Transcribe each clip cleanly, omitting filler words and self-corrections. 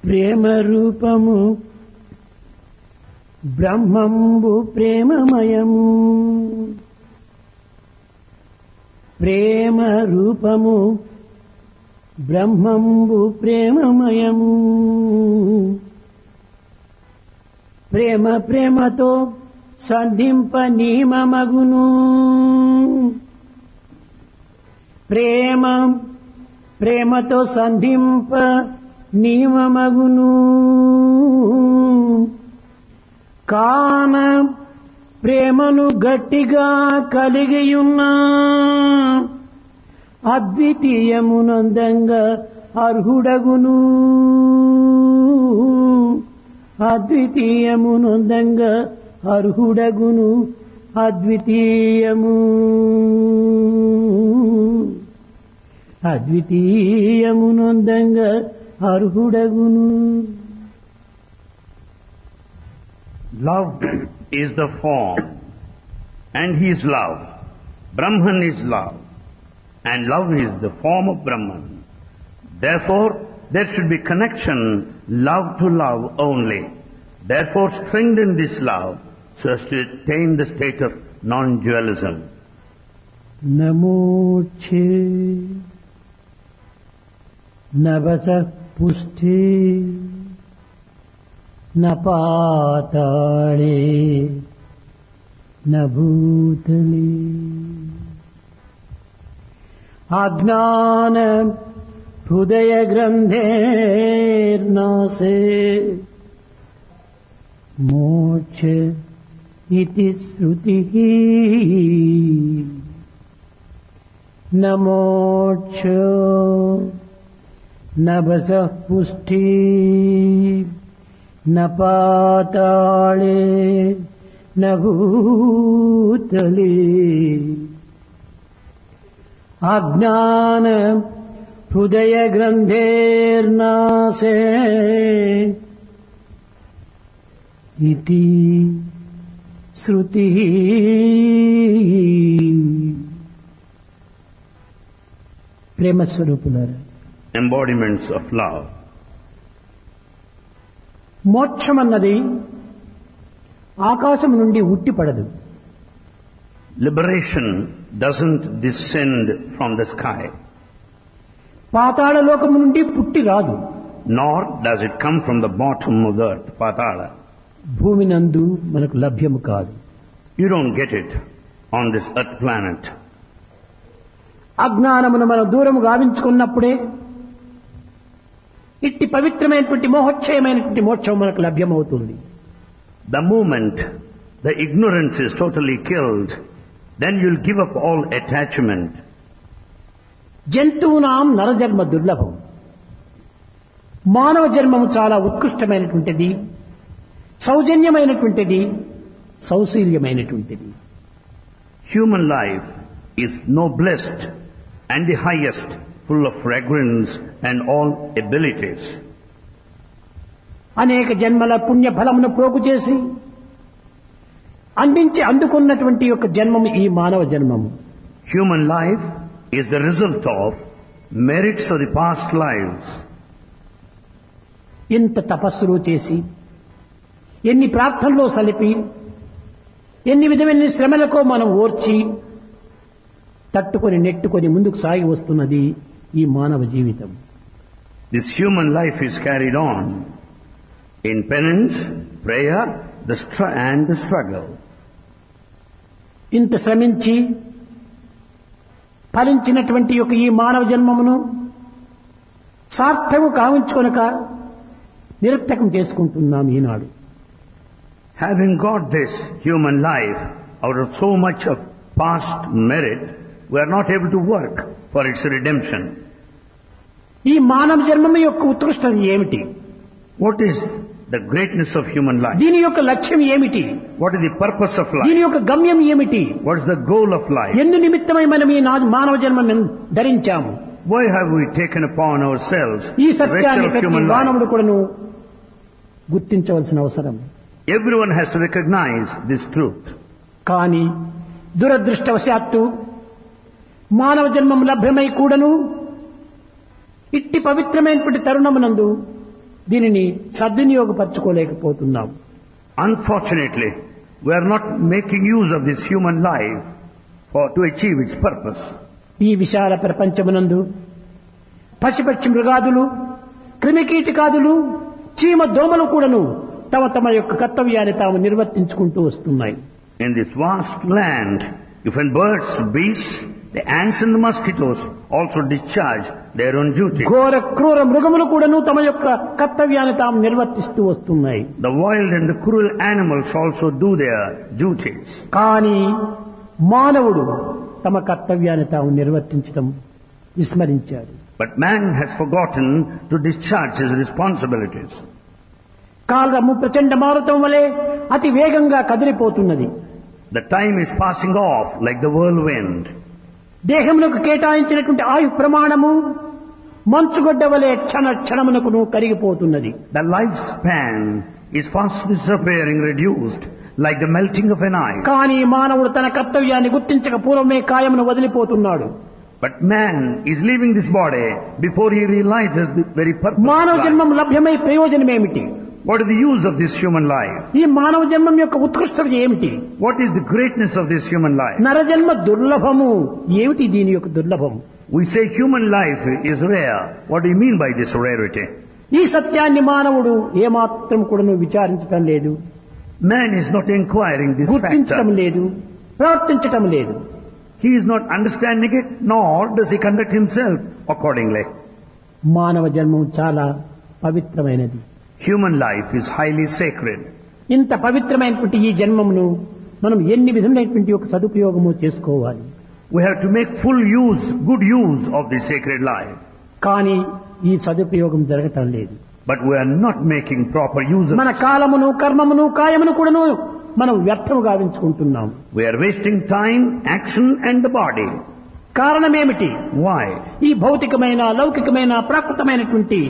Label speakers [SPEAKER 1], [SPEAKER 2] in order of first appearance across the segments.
[SPEAKER 1] ప్రేమ రూపము బ్రహ్మంబు ప్రేమమయము. ప్రేమ రూపము బ్రహ్మంబు ప్రేమమయము. ప్రేమ ప్రేమతో సంధింప నియమమగును. ప్రేమ ప్రేమతో సంధింప నియమమగును. కాన ప్రేమను గట్టిగా కలిగియున్న అద్వితీయమునందంగా అర్హుడగును. అద్వితీయమునందంగా అర్హుడగును. అద్వితీయము అద్వితీయమునందంగా అర్హుడగును.
[SPEAKER 2] Love is the form, and he is love. Brahman is love, and love is the form of Brahman. Therefore, there should be connection, love to love only. Therefore, strengthen this love so as to attain the state of non-dualism.
[SPEAKER 1] నమోక్షే నవస పుష్టి న పాతాళే న భూతలే. అజ్ఞాన హృదయ గ్రంథేర్నాసే మోక్ష ఇతి శృతిః. న మోక్షో న వసః పుష్టి న పాతాళే న భూతలే. అజ్ఞాన హృదయ గ్రంథేర్నాసే ఇతి శృతిః. ప్రేమ స్వరూపులారా,
[SPEAKER 2] Embodiments of love.
[SPEAKER 1] మోక్షమన్నది ఆకాశం నుండి ఉట్టిపడదు.
[SPEAKER 2] Liberation doesn't descend from the sky,
[SPEAKER 1] పాతాళ లోకము నుండి పుట్టి రాదు.
[SPEAKER 2] nor does it come from the bottom of the earth, Patala.
[SPEAKER 1] భూమి నందు మనకు లభ్యము కాదు.
[SPEAKER 2] You don't get it on this earth planet.
[SPEAKER 1] అజ్ఞానమును మనం దూరము గావించుకున్నప్పుడే ఇట్టి పవిత్రమైనటువంటి మోహోక్షయమైనటువంటి మోక్షం మనకు లభ్యమవుతుంది.
[SPEAKER 2] The moment the ignorance is totally killed, then you'll give up all attachment.
[SPEAKER 1] జంతువునాం నరజన్మ దుర్లభం. మానవ జన్మము చాలా ఉత్కృష్టమైనటువంటిది, సౌజన్యమైనటువంటిది, సౌశీల్యమైనటువంటిది.
[SPEAKER 2] Human life is noblest and the highest, full of fragrance and all abilities.
[SPEAKER 1] అనేక జన్మల పుణ్య ఫలమును ప్రోగు చేసి అందించి అందుకున్నటువంటి యొక్క జన్మము ఈ మానవ జన్మము.
[SPEAKER 2] Human life is the result of merits of the past lives.
[SPEAKER 1] ఇంత తపస్సులు చేసి, ఎన్ని ప్రార్థనలో సలిపి, ఎన్ని విధమైన శ్రమలకో మనం ఓర్చి తట్టుకొని నెట్టుకొని ముందుకు సాగి వస్తున్నది ఈ మానవ జీవితం.
[SPEAKER 2] This human life is carried on in penance, prayer, and the struggle.
[SPEAKER 1] ఇంత శ్రమించి ఫలించినటువంటి యొక్క ఈ మానవ జన్మమును సార్థకము కావించుకొనక నిరర్థకం చేసుకుంటున్నాం ఈనాడు.
[SPEAKER 2] Having got this human life out of so much of past merit, we are not able to work for its redemption.
[SPEAKER 1] ఈ మానవ జన్మము యొక్క ఉత్కృష్టత ఏమిటి?
[SPEAKER 2] What is the greatness of human life?
[SPEAKER 1] దీని యొక్క లక్ష్యం ఏమిటి?
[SPEAKER 2] What is the purpose of life?
[SPEAKER 1] దీని యొక్క గమ్యం ఏమిటి?
[SPEAKER 2] What is the goal of life?
[SPEAKER 1] ఎందు నిమిత్తమై మనం ఈ మానవ జన్మను ధరించాము?
[SPEAKER 2] Why have we taken upon ourselves
[SPEAKER 1] ఈ
[SPEAKER 2] the
[SPEAKER 1] సత్యాన్ని
[SPEAKER 2] vector of
[SPEAKER 1] ప్రతి
[SPEAKER 2] human life?
[SPEAKER 1] మానవుడు కూడాను గుర్తించవలసిన అవసరం.
[SPEAKER 2] Everyone has to recognize this truth.
[SPEAKER 1] కానీ దురదృష్టవశాత్తు మానవ జన్మం లభ్యమై కూడాను ఇట్టి పవిత్రమైనటువంటి తరుణమునందు దీనిని సద్వినియోగపరచుకోలేకపోతున్నాం.
[SPEAKER 2] Unfortunately, we are not making use of this human life to achieve its purpose.
[SPEAKER 1] ఈ విశాల ప్రపంచమునందు పశుపక్షి మృగాదులు, క్రిమికీటకాదులు, చీమ దోమలు కూడాను తమ తమ యొక్క కర్తవ్యాన్ని తాము నిర్వర్తించుకుంటూ వస్తున్నాయి.
[SPEAKER 2] In this vast land, even birds, beasts, the ants and the mosquitoes also discharge their own duty.
[SPEAKER 1] ఘోర క్రూర మృగములు కూడాను తమ యొక్క కర్తవ్యాన్ని తాము నిర్వర్తిస్తూ వస్తున్నాయి.
[SPEAKER 2] The wild and the cruel animals also do their duties.
[SPEAKER 1] కానీ మానవుడు తమ కర్తవ్యాన్ని తాము నిర్వర్తించడం విస్మరించాడు.
[SPEAKER 2] But man has forgotten to discharge his responsibilities.
[SPEAKER 1] కాలము ప్రచండ మారుతం వలె అతి వేగంగా కదిలిపోతున్నది.
[SPEAKER 2] The time is passing off like the whirlwind.
[SPEAKER 1] దేహమునకు కేటాయించినటువంటి ఆయు ప్రమాణము మంచుగడ్డ వలె క్షణ క్షణమునకును కరిగిపోతున్నది.
[SPEAKER 2] The lifespan is fast disappearing, reduced like the melting of an ice.
[SPEAKER 1] కానీ మానవుడు తన కర్తవ్యాన్ని గుర్తించక పూర్వమే కాయమును వదిలిపోతున్నాడు.
[SPEAKER 2] But man is leaving this body before he realizes the very purpose
[SPEAKER 1] మానవ
[SPEAKER 2] of life.
[SPEAKER 1] జన్మం లభ్యమై ప్రయోజనం ఏమిటి?
[SPEAKER 2] What is the use of this human life?
[SPEAKER 1] ఈ మానవ జన్మం యొక్క ఉత్కృష్టత ఏమిటి?
[SPEAKER 2] What is the greatness of this human life?
[SPEAKER 1] నరజన్మ దుర్లభము. ఏమిటి దీని యొక్క దుర్లభం?
[SPEAKER 2] We say human life is rare. What do you mean by this rarity?
[SPEAKER 1] ఈ సత్యాన్ని మానవుడు ఏమాత్రం కూడాను విచారించటం లేదు,
[SPEAKER 2] Man is not inquiring this
[SPEAKER 1] గుర్తించటం
[SPEAKER 2] factor.
[SPEAKER 1] లేదు, ప్రవర్తించటం లేదు.
[SPEAKER 2] He is not understanding it, nor does he conduct himself accordingly.
[SPEAKER 1] మానవ జన్మం చాలా పవిత్రమైనది.
[SPEAKER 2] Human life is highly sacred.
[SPEAKER 1] ఇంత పవిత్రమైనటువంటి ఈ జన్మమును మనం ఎన్ని విధములైనటువంటి ఒక సదుపయోగము చేసుకోవాలి.
[SPEAKER 2] We have to make full use, good use of this sacred life.
[SPEAKER 1] కానీ ఈ సదుపయోగం జరగటం లేదు.
[SPEAKER 2] But we are not making proper use of
[SPEAKER 1] మన కాలమును, కర్మమును, కాయమును కూడాను మనం వ్యర్థము గావించుకుంటున్నాం.
[SPEAKER 2] We are wasting time, action and the body.
[SPEAKER 1] కారణమేమిటి?
[SPEAKER 2] Why?
[SPEAKER 1] ఈ భౌతికమైన, లౌకికమైన, ప్రాకృతమైనటువంటి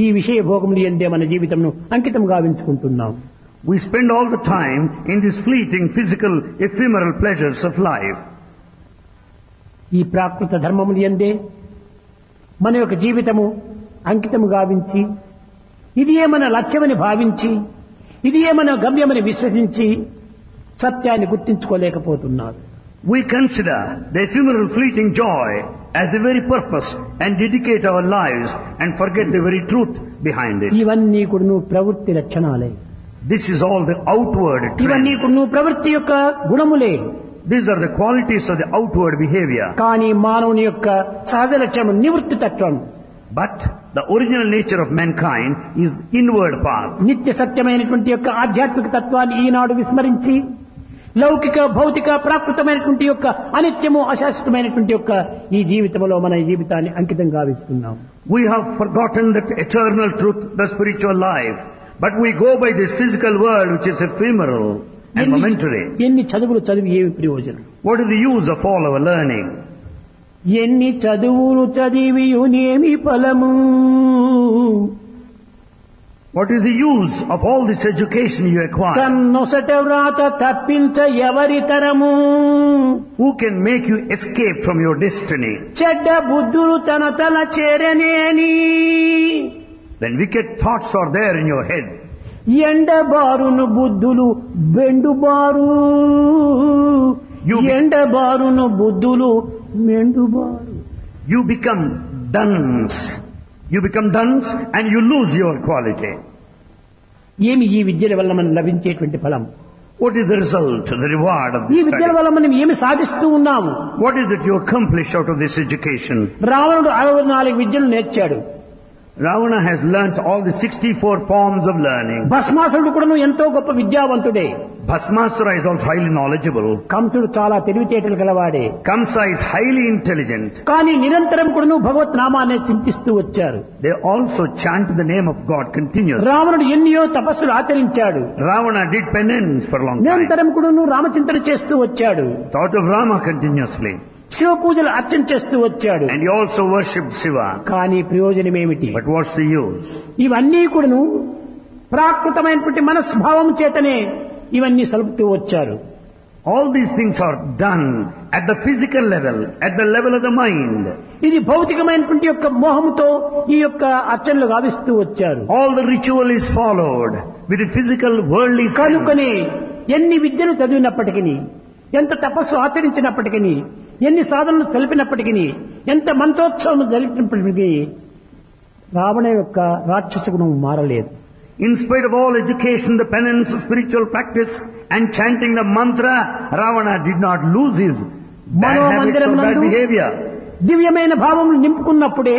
[SPEAKER 1] ఈ విషయ భోగములు ఎందే మన జీవితంను అంకితం గావించుకుంటున్నాం.
[SPEAKER 2] We spend all the time in these fleeting, physical, ephemeral pleasures of life.
[SPEAKER 1] ఈ ప్రాకృత ధర్మములు ఎందే మన యొక్క జీవితము అంకితము గావించి, ఇది మన లక్ష్యమని భావించి, ఇది మన గమ్యమని విశ్వసించి సత్యాన్ని గుర్తించుకోలేకపోతున్నారు.
[SPEAKER 2] We consider the ephemeral fleeting joy as the very purpose and dedicate our lives and forget the very truth behind it.
[SPEAKER 1] ఇవన్నీ కూడాను ప్రవృత్తి లక్షణాలే.
[SPEAKER 2] This is all the outward
[SPEAKER 1] ఇవన్నీ
[SPEAKER 2] trend.
[SPEAKER 1] కూడాను ప్రవృత్తి యొక్క గుణములే.
[SPEAKER 2] These are the qualities of the outward behavior.
[SPEAKER 1] కానీ మానవుని యొక్క సహజ లక్ష్యం నివృత్తి తత్వం.
[SPEAKER 2] But the original nature of mankind is the inward path.
[SPEAKER 1] నిత్య సత్యమైనటువంటి యొక్క ఆధ్యాత్మిక తత్వాన్ని ఈనాడు విస్మరించి లౌకిక, భౌతిక, ప్రాకృతమైనటువంటి యొక్క అనిత్యము, అశాశ్వతమైనటువంటి యొక్క ఈ జీవితంలో మన ఈ జీవితాన్ని అంకితం గావిస్తున్నాం.
[SPEAKER 2] We have forgotten that eternal truth, the spiritual life. But we go by this physical world which is ephemeral and momentary.
[SPEAKER 1] ఎన్ని చదువులు చదివి ఏమి ప్రయోజనం?
[SPEAKER 2] What is the use of all our learning?
[SPEAKER 1] ఎన్ని చదువులు చదివియునేమి ఫలము?
[SPEAKER 2] What is the use of all this education you acquire?
[SPEAKER 1] కన్నొసట వ్రాత తప్పించ ఎవరి తరము?
[SPEAKER 2] Who can make you escape from your destiny?
[SPEAKER 1] చెడ్డ బుద్ధులు తన తల చేరనేని
[SPEAKER 2] When wicked thoughts are there in your head,
[SPEAKER 1] ఎండబారును బుద్ధులు బెండుబారు, ఎండబారును బుద్ధులు మెండుబారు.
[SPEAKER 2] you become dunce. You become dunce and you lose your quality.
[SPEAKER 1] ఏమి ఈ విద్యల వల్ల మనం లభించేటువంటి ఫలం?
[SPEAKER 2] What is the result, the reward of
[SPEAKER 1] ఈ
[SPEAKER 2] this
[SPEAKER 1] విద్యల
[SPEAKER 2] study?
[SPEAKER 1] వల్ల మనం ఏమి సాధిస్తూ ఉన్నాము?
[SPEAKER 2] What is it you accomplish out of this education?
[SPEAKER 1] రావణుడు 64 విద్యలు నేర్చాడు.
[SPEAKER 2] Ravana has learnt all the 64 forms of learning.
[SPEAKER 1] భస్మాసురుడు కూడాను ఎంతో గొప్ప విద్యావంతుడే.
[SPEAKER 2] Bhasmasura is also highly knowledgeable.
[SPEAKER 1] కంసుడు చాలా తెలివితేటలు గలవాడే.
[SPEAKER 2] Kamsa is highly intelligent.
[SPEAKER 1] కానీ నిరంతరం కూడాను భగవత్ నామాన్ని చింతిస్తూ వచ్చారు.
[SPEAKER 2] They also chant the name of God continuously.
[SPEAKER 1] రావణుడు ఎన్నో తపస్సులు ఆచరించాడు.
[SPEAKER 2] Ravana did penance for a long time.
[SPEAKER 1] నిరంతరం కూడాను రామచింతన చేస్తూ వచ్చాడు.
[SPEAKER 2] Thought of Rama continuously.
[SPEAKER 1] Shiva పూజలు అర్చన చేస్తూ వచ్చాడు.
[SPEAKER 2] And he also worshipped Shiva.
[SPEAKER 1] కానీ ప్రయోజనం ఏమిటి?
[SPEAKER 2] But what's the use?
[SPEAKER 1] ఇవన్నీ కూడాను ప్రాకృతమైనటువంటి మనస్భావం చేతనే ఇవన్నీ సలుపుతూ వచ్చారు.
[SPEAKER 2] All these things are done at the physical level, at the level of the mind.
[SPEAKER 1] ఇది భౌతికమైనటువంటి యొక్క మోహంతో ఈ యొక్క అర్చనలు గావిస్తూ వచ్చారు.
[SPEAKER 2] All the ritual is followed with the physical worldly sense.
[SPEAKER 1] కనుకనే ఎన్ని విద్యను చదివినప్పటికీ, ఎంత తపస్సు ఆచరించినప్పటికీ, ఎన్ని సాధనలు తెలిపినప్పటికీ, ఎంత మంత్రోత్సవం జరిపినప్పటికీ రావణ యొక్క రాక్షస గుణం మారలేదు.
[SPEAKER 2] In spite of all education, the penance, spiritual practice and chanting the mantra, Ravana did not lose his bad habits or bad behavior.
[SPEAKER 1] దివ్యమైన భావములు నింపుకున్నప్పుడే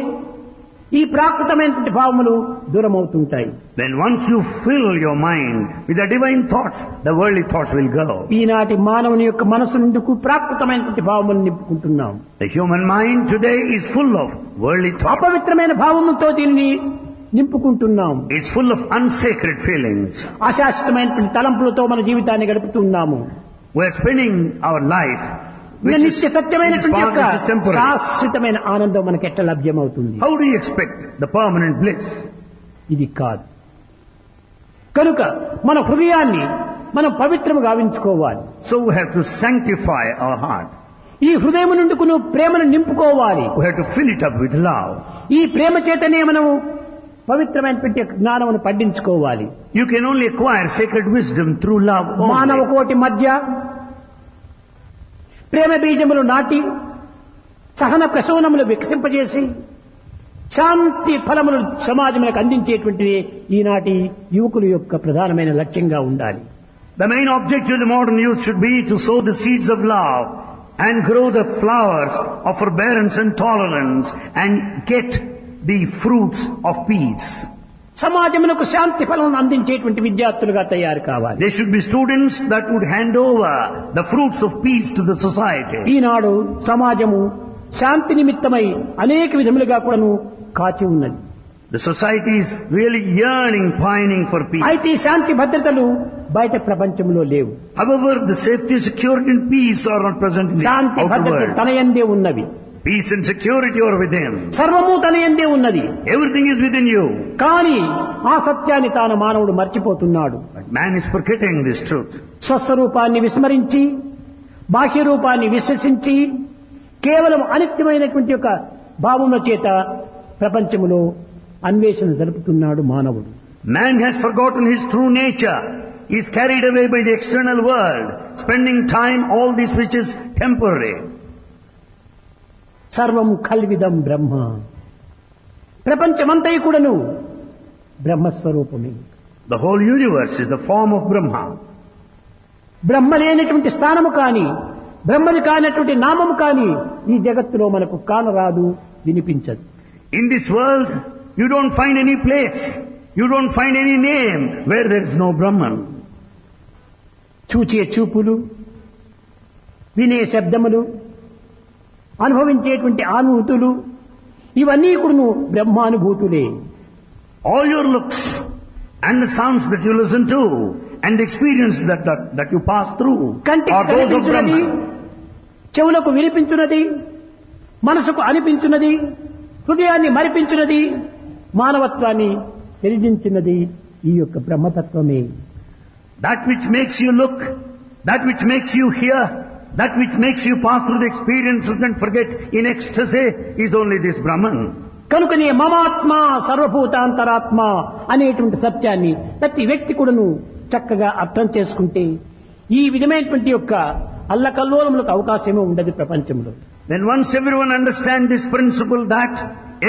[SPEAKER 1] ఈ ప్రాకృతమైనటువంటి భావములు దూరమవుతుంటాయి.
[SPEAKER 2] Then once you fill your mind with the divine thoughts, the worldly thoughts will go.
[SPEAKER 1] ఈనాటి మానవుని యొక్క మనసు నుండి ప్రాకృతమైనటువంటి భావములు నింపుకుంటున్నాం.
[SPEAKER 2] The human mind today is full of worldly thoughts.
[SPEAKER 1] అపవిత్రమైన భావములతో దీన్ని నింపుకుంటున్నాం.
[SPEAKER 2] It's full of unsacred feelings.
[SPEAKER 1] అశాశ్వతమైనటువంటి తలంపులతో మన జీవితాన్ని గడుపుతున్నాము.
[SPEAKER 2] We're spending our life
[SPEAKER 1] నిత్య సత్యమైనటువంటి యొక్క శాశ్వతమైన ఆనందం మనకి ఎట్లా లభ్యమవుతుంది?
[SPEAKER 2] How do you expect the permanent bliss?
[SPEAKER 1] ఇది కాదు. కనుక మన హృదయాన్ని మనం పవిత్రము గావించుకోవాలి.
[SPEAKER 2] So we have to sanctify our heart.
[SPEAKER 1] ఈ హృదయం నుండి నువ్వు ప్రేమను నింపుకోవాలి.
[SPEAKER 2] We have to fill it up with love.
[SPEAKER 1] ఈ ప్రేమ చేతనే మనము పవిత్రమైనటువంటి జ్ఞానమును పండించుకోవాలి.
[SPEAKER 2] You can only acquire sacred wisdom through love only.
[SPEAKER 1] మానవ కోటి మధ్య ప్రేమ బీజములు నాటి సహన ప్రసవనములు వికసింపజేసి శాంతి ఫలములు సమాజములకు అందించేటువంటిది ఈనాటి యువకుల యొక్క ప్రధానమైన లక్ష్యంగా ఉండాలి.
[SPEAKER 2] The main objective of the modern youth should be to sow the seeds of love and grow the flowers of forbearance and tolerance and get the fruits of peace.
[SPEAKER 1] సమాజమునకు శాంతి ఫలములను అందించేటువంటి విద్యార్థులుగా తయారు కావాలి.
[SPEAKER 2] They should be students that would hand over the fruits of peace to the society.
[SPEAKER 1] ఈనాడు సమాజము శాంతి నిమిత్తమై అనేక విధములుగా కూడాను కాచి ఉన్నది.
[SPEAKER 2] The society is really yearning, pining for peace.
[SPEAKER 1] అయితే శాంతి భద్రతలు బయట ప్రపంచంలో లేవు.
[SPEAKER 2] However, the safety, security and peace are not present in the
[SPEAKER 1] Shanti
[SPEAKER 2] outer
[SPEAKER 1] భద్రత
[SPEAKER 2] world.
[SPEAKER 1] తన యందే ఉన్నవి.
[SPEAKER 2] Peace and security are within.
[SPEAKER 1] సర్వము తన యందే ఉన్నది.
[SPEAKER 2] Everything is within you.
[SPEAKER 1] కానీ ఆ సత్యాన్ని తాను మానవుడు మర్చిపోతున్నాడు.
[SPEAKER 2] But man is forgetting this truth.
[SPEAKER 1] స్వస్వరూపాన్ని విస్మరించి బాహ్య రూపాన్ని విశ్వసించి కేవలం అనిత్యమైనటువంటి యొక్క భావముల చేత ప్రపంచములో అన్వేషణ జరుపుతున్నాడు మానవుడు.
[SPEAKER 2] Man has forgotten his true nature. He is carried away by the external world, spending time all this which is temporary.
[SPEAKER 1] సర్వం కల్విదం బ్రహ్మ. ప్రపంచమంతయు కూడాను బ్రహ్మస్వరూపమే.
[SPEAKER 2] The whole universe is the form of Brahma.
[SPEAKER 1] బ్రహ్మ లేనటువంటి స్థానము కాని, బ్రహ్మని కానటువంటి నామము కాని ఈ జగత్తులో మనకు కానరాదు, వినిపించదు.
[SPEAKER 2] In this world, you don't find any place, you don't find any name where there is no Brahman.
[SPEAKER 1] చూచే చూపులు, వినే శబ్దములు, అనుభవించేటువంటి అనుభూతులు ఇవన్నీ కూడాను బ్రహ్మానుభూతులే.
[SPEAKER 2] All your looks and the sounds that you listen to and the experience that you pass through are those of Brahman.
[SPEAKER 1] చెవులకు వినిపించున్నది, మనసుకు అనిపించున్నది, హృదయాన్ని మరిపించున్నది, మానవత్వాన్ని వెలిగించినది ఈ యొక్క బ్రహ్మతత్వమే.
[SPEAKER 2] That which makes you look, that which makes you hear, that which makes you pass through the experiences and forget in ecstasy is only this Brahman.
[SPEAKER 1] కనుకనే మమాత్మ సర్వభూతాంతరాత్మ అనేటువంటి సత్యాన్ని ప్రతి వ్యక్తి కూడాను చక్కగా అర్థం చేసుకుంటే ఈ విధమైనటువంటి యొక్క అల్లకల్లోలములకు అవకాశమే ఉండదు ప్రపంచంలో.
[SPEAKER 2] Then once everyone understands this principle that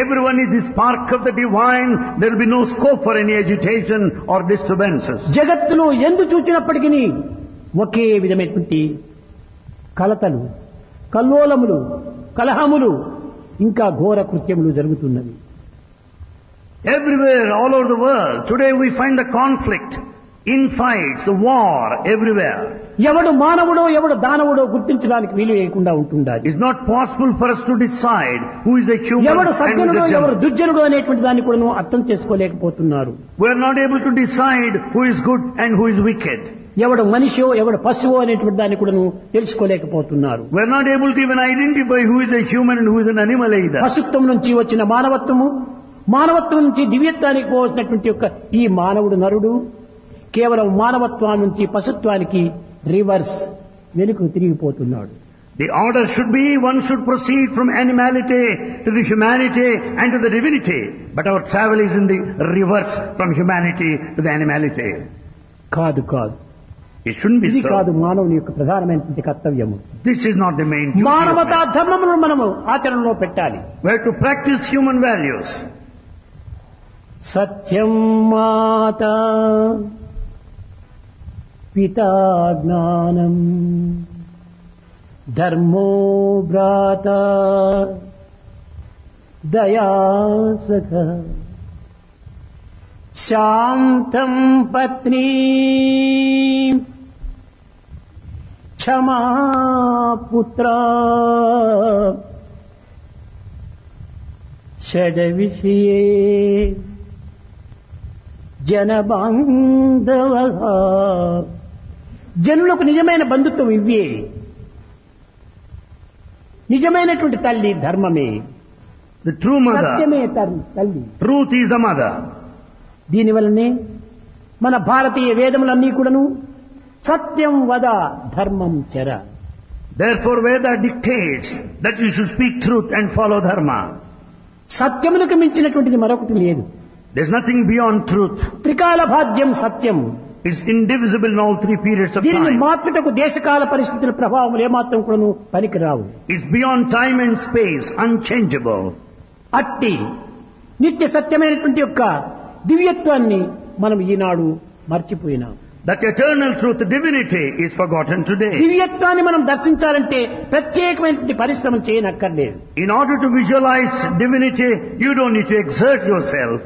[SPEAKER 2] everyone is the spark of the divine, there will be no scope for any agitation or disturbances.
[SPEAKER 1] జగత్తులో ఎందు చూచినప్పటికీ ఒకే విధమైనటువంటి కలతలు, కల్లోలములు, కలహములు, ఇంకా ఘోర కృత్యములు జరుగుతున్నవి.
[SPEAKER 2] Everywhere, all over the world, today we find the conflict, infights, war everywhere.
[SPEAKER 1] ఎవడు మానవుడో ఎవడు దానవుడో గుర్తించడానికి వీలు లేకుండా ఉంటుండాలి.
[SPEAKER 2] It's not possible for us to decide who is a human
[SPEAKER 1] ఎవడు
[SPEAKER 2] and who
[SPEAKER 1] సజ్జనుడో
[SPEAKER 2] is a
[SPEAKER 1] ఎవడు
[SPEAKER 2] devil.
[SPEAKER 1] దుర్జనుడో అనేటువంటి దాన్ని కూడా అర్థం చేసుకోలేకపోతున్నారు.
[SPEAKER 2] We are not able to decide who is good and who is wicked.
[SPEAKER 1] ఎవడు మనిషో ఎవడు పశువో అనేటువంటి దాన్ని కూడా తెలుసుకోలేకపోతున్నారు.
[SPEAKER 2] We are not able to even identify who is a human and who is an animal either.
[SPEAKER 1] పశుత్వం నుంచి వచ్చిన మానవత్వము, మానవత్వం నుంచి దివ్యత్వానికి పోవలసినటువంటి యొక్క ఈ మానవుడు నరుడు కేవలం మానవత్వం నుంచి పశుత్వానికి రివర్స్ వెనుక తిరిగిపోతున్నాడు.
[SPEAKER 2] The order should be one should proceed from animality to the humanity and to the divinity. But our travel is in the reverse from humanity to the animality.
[SPEAKER 1] కాదు కాదు,
[SPEAKER 2] It shouldn't be
[SPEAKER 1] ఇది
[SPEAKER 2] so.
[SPEAKER 1] కాదు మానవుని యొక్క ప్రధానమైనటువంటి కర్తవ్యము.
[SPEAKER 2] This is not the main duty of
[SPEAKER 1] మానవతా
[SPEAKER 2] man.
[SPEAKER 1] ధర్మమును మనము ఆచరణలో పెట్టాలి.
[SPEAKER 2] We have to practice human values.
[SPEAKER 1] సత్యం మాతా పితా జ్ఞానం ధర్మో భ్రాత దయా సఖ శాంతం పత్నీ క్షమా పుత్ర షడ్విషయే జనబాంధవ. జనులకు నిజమైన బంధుత్వం ఇవ్వే. నిజమైనటువంటి తల్లి ధర్మమే,
[SPEAKER 2] The true mother,
[SPEAKER 1] సత్యమే తల్లి.
[SPEAKER 2] truth is the mother.
[SPEAKER 1] దీనివల్లనే మన భారతీయ వేదములన్నీ కూడాను సత్యం వద ధర్మం చర.
[SPEAKER 2] Therefore Veda dictates that you should speak truth and follow dharma.
[SPEAKER 1] సత్యములకు మించినటువంటిది మరొకటి లేదు.
[SPEAKER 2] There's nothing beyond truth.
[SPEAKER 1] త్రికాల భాగ్యం సత్యం.
[SPEAKER 2] It's indivisible in all three periods of
[SPEAKER 1] దీనిని
[SPEAKER 2] time.
[SPEAKER 1] మార్చుటకు దేశకాల పరిస్థితుల ప్రభావం ఏమాత్రం కూడాను పనికిరావు.
[SPEAKER 2] It's beyond time and space, unchangeable.
[SPEAKER 1] అట్టి నిత్య సత్యమైనటువంటి యొక్క దివ్యత్వాన్ని మనం ఈనాడు మర్చిపోయినాం.
[SPEAKER 2] That eternal truth, divinity, is forgotten today.
[SPEAKER 1] దివ్యత్వాన్ని మనం దర్శించాలంటే ప్రత్యేకమైనటువంటి పరిశ్రమ చేయనక్కర్లేదు.
[SPEAKER 2] In order to visualize divinity, you don't need to exert yourself.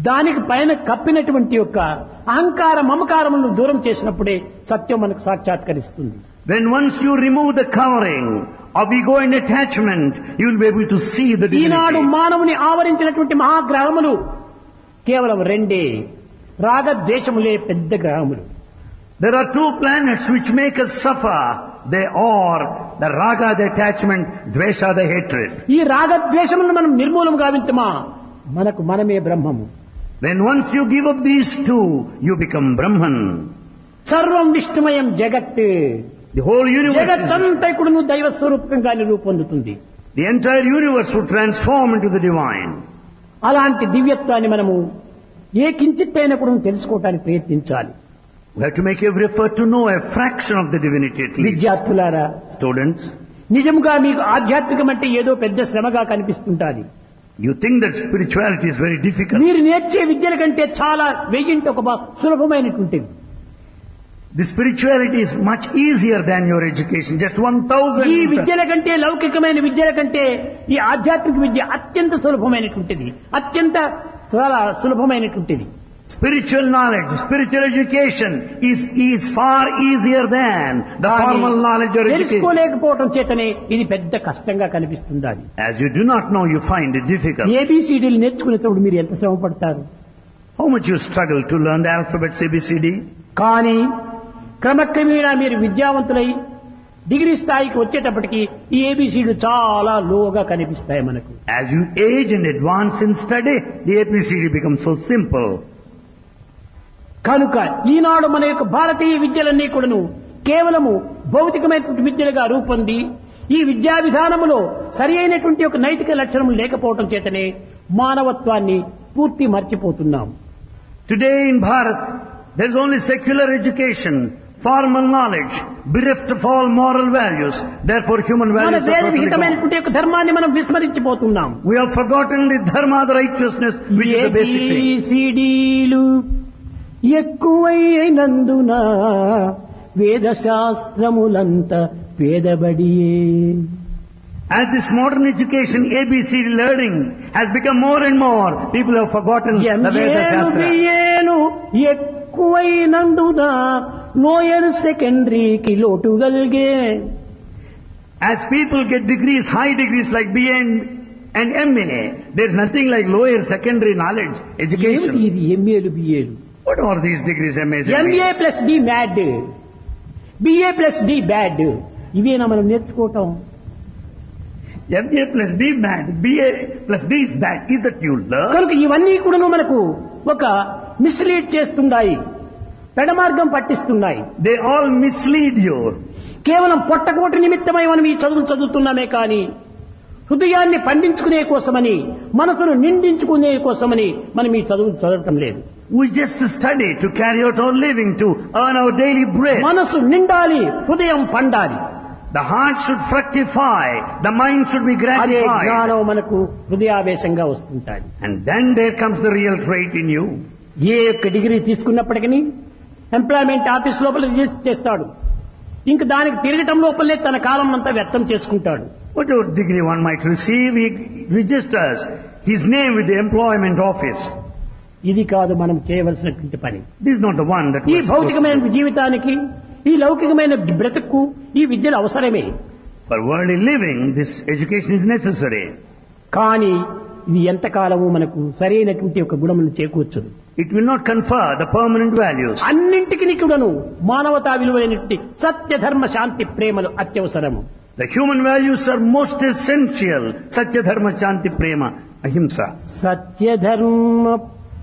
[SPEAKER 1] దానికి పైన కప్పినటువంటి యొక్క అహంకార మమకారములను దూరం చేసినప్పుడే సత్యం మనకు సాక్షాత్కరిస్తుంది.
[SPEAKER 2] When once you remove the covering of ego and attachment, you will be able to see the
[SPEAKER 1] Eenadu
[SPEAKER 2] divinity.
[SPEAKER 1] మానవుని ఆవరించినటువంటి మహాగ్రహములు కేవలం రెండే, రాగద్వేషములే పెద్ద గ్రహములు.
[SPEAKER 2] There are two planets which make us suffer. They are the raga, the attachment, dvesha, the hatred.
[SPEAKER 1] ఈ రాగద్వేషములను మనం నిర్మూలం గావించమా, మనకు మనమే బ్రహ్మము.
[SPEAKER 2] When once you give up these two, you become Brahman.
[SPEAKER 1] సర్వం విష్ణుమయం జగత్.
[SPEAKER 2] The whole universe,
[SPEAKER 1] జగత్తంతా కూడాను దైవ స్వరూపంగానే రూపొందుతుంది.
[SPEAKER 2] the entire universe would transform into the divine.
[SPEAKER 1] అలాంటి దివ్యత్వాన్ని మనము ఏ కించిత్తైనా కూడా తెలుసుకోవటానికి ప్రయత్నించాలి.
[SPEAKER 2] We have to make every effort to know a fraction of the divinity at least.
[SPEAKER 1] విద్యార్థులారా,
[SPEAKER 2] Students,
[SPEAKER 1] నిజంగా మీకు ఆధ్యాత్మికం అంటే ఏదో పెద్ద శ్రమగా కనిపిస్తుంటాది.
[SPEAKER 2] you think that spirituality is very difficult.
[SPEAKER 1] మీరు నేర్చే విద్యల కంటే చాలా వెయ్యింటి ఒక సులభమైనటువంటిది.
[SPEAKER 2] The spirituality is much easier than your education. Just 1,000.
[SPEAKER 1] ఈ విద్యల కంటే, లౌకికమైన విద్యల కంటే ఈ ఆధ్యాత్మిక విద్య అత్యంత సులభమైనటువంటిది, అత్యంత చాలా సులభమైనటువంటిది.
[SPEAKER 2] Spiritual knowledge, spiritual education is far easier than the formal knowledge or education.
[SPEAKER 1] తెలుసుకోలేకపోవటం చేతనే ఇది పెద్ద కష్టంగా కనిపిస్తుంది. అది
[SPEAKER 2] As you do not know, you find it difficult.
[SPEAKER 1] ఏబిసిడీలు నేర్చుకునేటప్పుడు మీరు ఎంత శ్రమ పడతారు.
[SPEAKER 2] How much you struggle to learn the alphabets ABCD.
[SPEAKER 1] కానీ క్రమక్రమేణా మీరు విద్యావంతులై డిగ్రీ స్థాయికి వచ్చేటప్పటికి ఈ ఏబిసిడీలు చాలా లోగా కనిపిస్తాయి మనకు.
[SPEAKER 2] As you age and advance in study, the ABCD becomes so simple.
[SPEAKER 1] కనుక ఈనాడు మన యొక్క భారతీయ విద్యలన్నీ కూడాను కేవలము భౌతికమైనటువంటి విద్యలుగా రూపొంది ఈ విద్యా విధానములో సరి అయినటువంటి ఒక నైతిక లక్షణం లేకపోవటం చేతనే మానవత్వాన్ని పూర్తి మర్చిపోతున్నాం.
[SPEAKER 2] Today in Bharat, there is only secular education, formal knowledge, bereft of all moral values. Therefore human
[SPEAKER 1] మన
[SPEAKER 2] values are
[SPEAKER 1] వేద
[SPEAKER 2] totally gone.
[SPEAKER 1] విహితమైనటువంటి యొక్క ధర్మాన్ని మనం విస్మరించిపోతున్నాం.
[SPEAKER 2] We have forgotten the dharma, the righteousness, which is the basic thing.
[SPEAKER 1] ఏబిసిడీలు ఎక్కువైనందున వేద శాస్త్రములంత పేదబడియే.
[SPEAKER 2] As this modern education, ABCD learning has become more and more, people have forgotten the Veda Shastra.
[SPEAKER 1] ఎంఏను ఎక్కువైనందున lower సెకండరీకి లోటు గల్గే.
[SPEAKER 2] As people get degrees, high degrees like BA and MA, there's nothing like lower secondary knowledge,
[SPEAKER 1] ఏమిటి
[SPEAKER 2] education.
[SPEAKER 1] ఇది ఎంఏలు బిఏలు?
[SPEAKER 2] What are these degrees, MAs?
[SPEAKER 1] MA plus the mad, BA plus the bad, ఇవేనా మనం నేర్చుకోవటం?
[SPEAKER 2] MA plus B bad, BA plus B is bad. Is that you learn?
[SPEAKER 1] కనుక ఇవన్నీ కూడా మనకు ఒక మిస్లీడ్ చేస్తున్నాయి, పెడమార్గం పట్టిస్తున్నాయి.
[SPEAKER 2] They all mislead you.
[SPEAKER 1] కేవలం పొట్టకోటి నిమిత్తమై మనం ఈ చదువులు చదువుతున్నామే కానీ హృదయాన్ని పండించుకునే కోసమని మనసును నిండించుకునే కోసమని మనం ఈ చదువులు చదవటం లేదు.
[SPEAKER 2] We just study to carry out our living, to earn our daily bread.
[SPEAKER 1] మనసు నిండాలి, హృదయం పండాలి.
[SPEAKER 2] The heart should fructify, the mind should be
[SPEAKER 1] అదే
[SPEAKER 2] gratified.
[SPEAKER 1] జ్ఞానం మనకు హృదయావేశంగా వస్తుంటాయి.
[SPEAKER 2] And then there comes the real trait in you.
[SPEAKER 1] ఏ యొక్క degree తీసుకున్నప్పటికీ employment office లోపల రిజిస్టర్ చేస్తాడు. ఇంక దానికి తిరగటం లోపలే తన కాలం అంతా వ్యర్థం చేసుకుంటాడు.
[SPEAKER 2] Whatever degree one might receive, he registers his name with the employment office.
[SPEAKER 1] ఇది కాదు మనం చేయవలసినటువంటి పని.
[SPEAKER 2] This is not the one that
[SPEAKER 1] ఈ
[SPEAKER 2] was
[SPEAKER 1] భౌతికమైన
[SPEAKER 2] supposed to.
[SPEAKER 1] జీవితానికి, ఈ లౌకికమైన బ్రతుకు ఈ విద్యలు అవసరమే.
[SPEAKER 2] For worldly living, this education is necessary.
[SPEAKER 1] కానీ ఇది ఎంతకాలము మనకు సరైనటువంటి ఒక గుణమును చేకూర్చదు.
[SPEAKER 2] It will not confer the permanent values.
[SPEAKER 1] అన్నింటికి కూడాను మానవతా విలువైనటువంటి సత్య ధర్మ శాంతి ప్రేమలు అత్యవసరము.
[SPEAKER 2] The human values are most essential. Satya Dharma Shanti Prema Ahimsa.
[SPEAKER 1] సత్య ధర్మ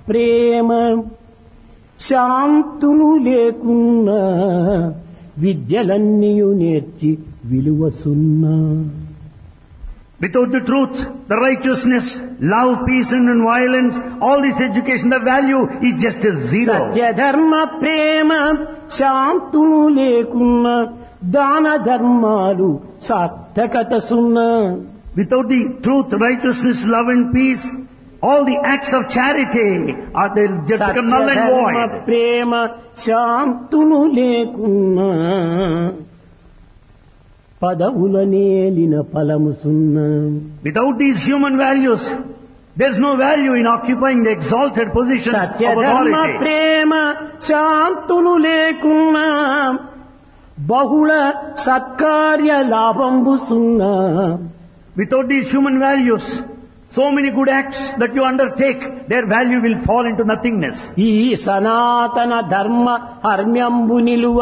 [SPEAKER 1] ప్రేమ శాంతులు లేకున్నా విద్యలన్నీయు నేర్చి విలువ సున్నా.
[SPEAKER 2] Without the truth, the righteousness, love, peace and non-violence, all this education, the value is just a zero.
[SPEAKER 1] సత్య ధర్మ ప్రేమ శాంతులు లేకున్నా దాన ధర్మాలు సార్థకత సున్నా.
[SPEAKER 2] Without the truth, righteousness, love and peace, all the acts of charity are they just become null and
[SPEAKER 1] సత్యధర్మ
[SPEAKER 2] void.
[SPEAKER 1] ప్రేమ శాంతులు లేకున్నా పదవుల నేలిన ఫలము సున్నా.
[SPEAKER 2] Without these human values, there's no value in occupying the exalted positions of
[SPEAKER 1] సత్యధర్మ
[SPEAKER 2] authority.
[SPEAKER 1] ప్రేమ శాంతులు లేకున్నా బహుళ సత్కార్య లాభంబు సున్నా.
[SPEAKER 2] Without these human values, so many good acts that you undertake, their value will fall into nothingness.
[SPEAKER 1] ఈ సనాతన ధర్మ హర్మ్యంబు నిలువ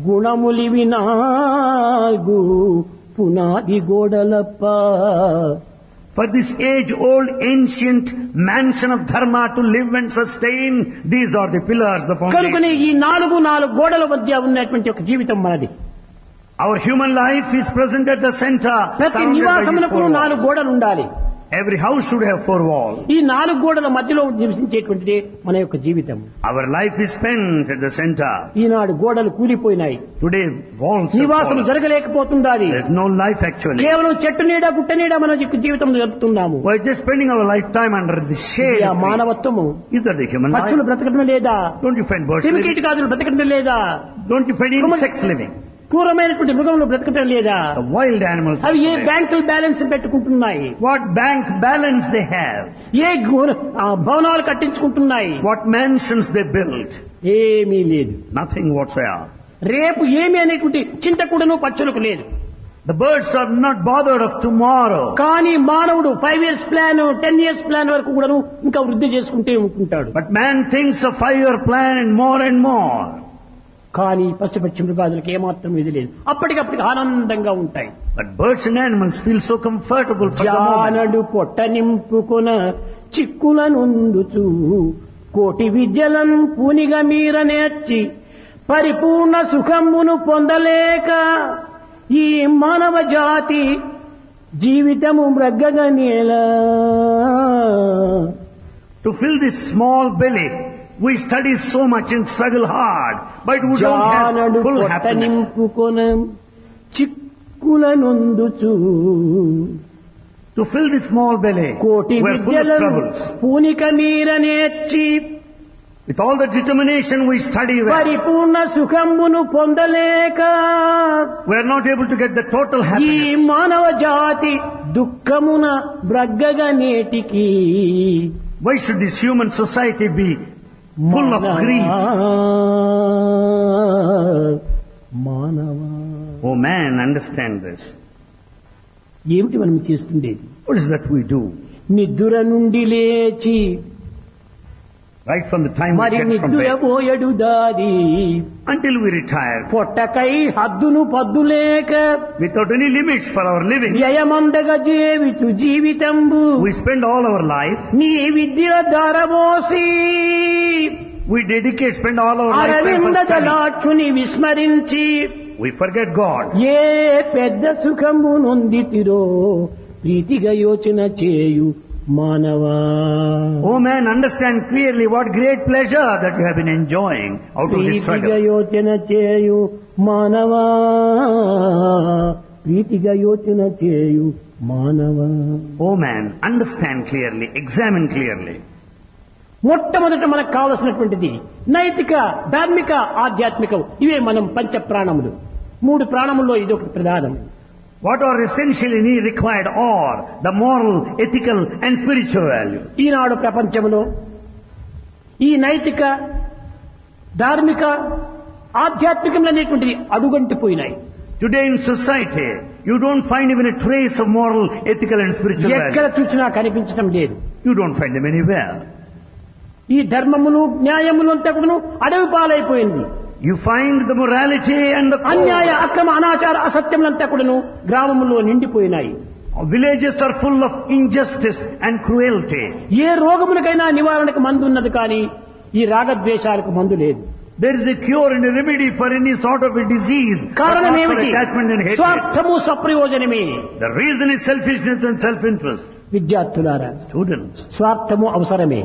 [SPEAKER 1] గుణములివి నాగు పునాది గోడలప్ప.
[SPEAKER 2] For this age-old ancient mansion of dharma to live and sustain, these are the pillars, the foundation.
[SPEAKER 1] కనుకనే ఈ నాలుగు గోడల మధ్య ఉన్నటువంటి ఒక జీవితం మనది.
[SPEAKER 2] Our human life is present at the center,
[SPEAKER 1] ప్రతి
[SPEAKER 2] surrounded by these
[SPEAKER 1] నివాసములకు
[SPEAKER 2] four
[SPEAKER 1] 4
[SPEAKER 2] walls.
[SPEAKER 1] గోడలు ఉండాలి.
[SPEAKER 2] Every house should have 4 walls.
[SPEAKER 1] ఈ 4 గోడల మధ్యలో నివసించేటువంటిది మన యొక్క జీవితం.
[SPEAKER 2] Our life is spent at the center.
[SPEAKER 1] ఈనాడు గోడలు కూలిపోయినాయి,
[SPEAKER 2] Today, walls have
[SPEAKER 1] నివాసం
[SPEAKER 2] fallen.
[SPEAKER 1] జరగలేకపోతుండాలి.
[SPEAKER 2] There's no life actually.
[SPEAKER 1] కేవలం చెట్టు నీడ గుట్ట నీడ మన యొక్క జీవితం జరుపుతున్నాము.
[SPEAKER 2] We're just spending our lifetime under the shade
[SPEAKER 1] ఇది ఆ
[SPEAKER 2] of trees.
[SPEAKER 1] మానవత్వము.
[SPEAKER 2] Is that the human life?
[SPEAKER 1] పక్షులు బ్రతకడం లేదా?
[SPEAKER 2] Don't you find birds living?
[SPEAKER 1] క్రిమికీటకాదులు బ్రతకడం లేదా?
[SPEAKER 2] Don't you find insects living?
[SPEAKER 1] క్రూరమైనటువంటి మృగములు బ్రతకటం లేదా?
[SPEAKER 2] The wild animals.
[SPEAKER 1] అవి ఏ
[SPEAKER 2] live.
[SPEAKER 1] బ్యాంకులు బ్యాలెన్స్ పెట్టుకుంటున్నాయి?
[SPEAKER 2] What bank balance they have?
[SPEAKER 1] ఏ భవనాలు కట్టించుకుంటున్నాయి?
[SPEAKER 2] What mansions they build?
[SPEAKER 1] ఏమీ లేదు.
[SPEAKER 2] Nothing whatsoever.
[SPEAKER 1] రేపు ఏమి అనేటువంటి చింత కూడాను పక్షులకు లేదు.
[SPEAKER 2] The birds are not bothered of tomorrow.
[SPEAKER 1] కానీ మానవుడు 5 years ప్లాన్ 10 years ప్లాన్ వరకు కూడాను ఇంకా వృద్ధి చేసుకుంటే ఉంటుంటాడు.
[SPEAKER 2] But man thinks of 5-year plan and more.
[SPEAKER 1] కానీ పశుపక్షి మృగాదులకు ఏమాత్రం ఇది లేదు. అప్పటికప్పటికి ఆనందంగా ఉంటాయి.
[SPEAKER 2] But birds and animals feel so comfortable for the moment.
[SPEAKER 1] జానడు పొట్ట నింపుకొన చిక్కుల నుండుచు కోటి విద్యలను పూనిగా మీర నేర్చి పరిపూర్ణ సుఖమును పొందలేక ఈ మానవ జాతి జీవితము మ్రగ్గగా నేలా.
[SPEAKER 2] To fill this small belly, we study so much and struggle hard, but we don't
[SPEAKER 1] జానడు
[SPEAKER 2] have full
[SPEAKER 1] పొట్ట
[SPEAKER 2] happiness.
[SPEAKER 1] నింపుకొన Chikkula నుండుచు
[SPEAKER 2] To fill this small belly,
[SPEAKER 1] కోటి
[SPEAKER 2] we're full of
[SPEAKER 1] విద్యలను
[SPEAKER 2] troubles.
[SPEAKER 1] పూనిక మీర నేర్చి
[SPEAKER 2] With all the determination we study well,
[SPEAKER 1] పరిపూర్ణ సుఖమును పొందలేక
[SPEAKER 2] we're not able to get the total
[SPEAKER 1] ఈ
[SPEAKER 2] happiness.
[SPEAKER 1] మానవ జాతి దుఃఖమున బ్రగ్గగా నేటికి
[SPEAKER 2] Why should this human society be full of grief?
[SPEAKER 1] మానవా
[SPEAKER 2] Oh man, understand this.
[SPEAKER 1] ఏమిటి మనం చేస్తుండేది?
[SPEAKER 2] What is that we do?
[SPEAKER 1] నిద్ర నుండి లేచి
[SPEAKER 2] Right from the time we
[SPEAKER 1] మరి
[SPEAKER 2] get from
[SPEAKER 1] నిద్ర
[SPEAKER 2] bed
[SPEAKER 1] పోయడు దాది
[SPEAKER 2] until we retire,
[SPEAKER 1] పొట్టకై హద్దును పద్దులేక
[SPEAKER 2] without any limits for our living,
[SPEAKER 1] వ్యయమందగా జీవితు జీవితంబు
[SPEAKER 2] we spend all our life,
[SPEAKER 1] నీ విద్య ధరబోసి
[SPEAKER 2] we dedicate, spend all our life
[SPEAKER 1] Aravinda
[SPEAKER 2] for study.
[SPEAKER 1] జలాక్షుని విస్మరించి
[SPEAKER 2] we forget God.
[SPEAKER 1] ఏ పెద్ద సుఖము నొందితిరో ప్రీతిగా యోచన చేయు మానవా.
[SPEAKER 2] Oh man, understand clearly what great pleasure that you have been enjoying out of this
[SPEAKER 1] ప్రీతిగా
[SPEAKER 2] struggle.
[SPEAKER 1] యోచన చేయు మానవా, ప్రీతిగా యోచన చేయు మానవా.
[SPEAKER 2] Oh man, understand clearly, examine clearly.
[SPEAKER 1] మొట్టమొదట మనకు కావలసినటువంటిది నైతిక, ధార్మిక, ఆధ్యాత్మికం. ఇవే మనం పంచ ప్రాణములు. 3 ప్రాణముల్లో ఇది ఒకటి ప్రధానం.
[SPEAKER 2] What are essentially required are the moral, ethical and spiritual value.
[SPEAKER 1] ఈనాడు ప్రపంచంలో ఈ నైతిక, ధార్మిక, ఆధ్యాత్మికమైనటువంటిది అడుగంటిపోయినాయి.
[SPEAKER 2] Today in society, you don't find even a trace of moral, ethical and spiritual
[SPEAKER 1] ఎక్కడ
[SPEAKER 2] value.
[SPEAKER 1] చూసినా కనిపించడం లేదు.
[SPEAKER 2] You don't find them anywhere.
[SPEAKER 1] ఈ ధర్మములు, న్యాయములు అంతా కూడా అడవి పాలైపోయింది.
[SPEAKER 2] You find the morality and the
[SPEAKER 1] అన్యాయ,
[SPEAKER 2] code.
[SPEAKER 1] అక్రమ, అనాచార, అసత్యములంతా కూడాను గ్రామములో నిండిపోయినాయి.
[SPEAKER 2] Villages are full of injustice and cruelty.
[SPEAKER 1] ఏ రోగములకైనా నివారణకు మందు ఉన్నది కానీ ఈ రాగద్వేషాలకు మందు లేదు.
[SPEAKER 2] There is a cure and a remedy for any sort of a disease, but
[SPEAKER 1] కారణం
[SPEAKER 2] not for
[SPEAKER 1] ఏమిటి?
[SPEAKER 2] attachment and hatred.
[SPEAKER 1] స్వార్థము, స్వప్రయోజనమే.
[SPEAKER 2] The reason is selfishness and self-interest.
[SPEAKER 1] విద్యార్థులారా,
[SPEAKER 2] Students,
[SPEAKER 1] స్వార్థము అవసరమే,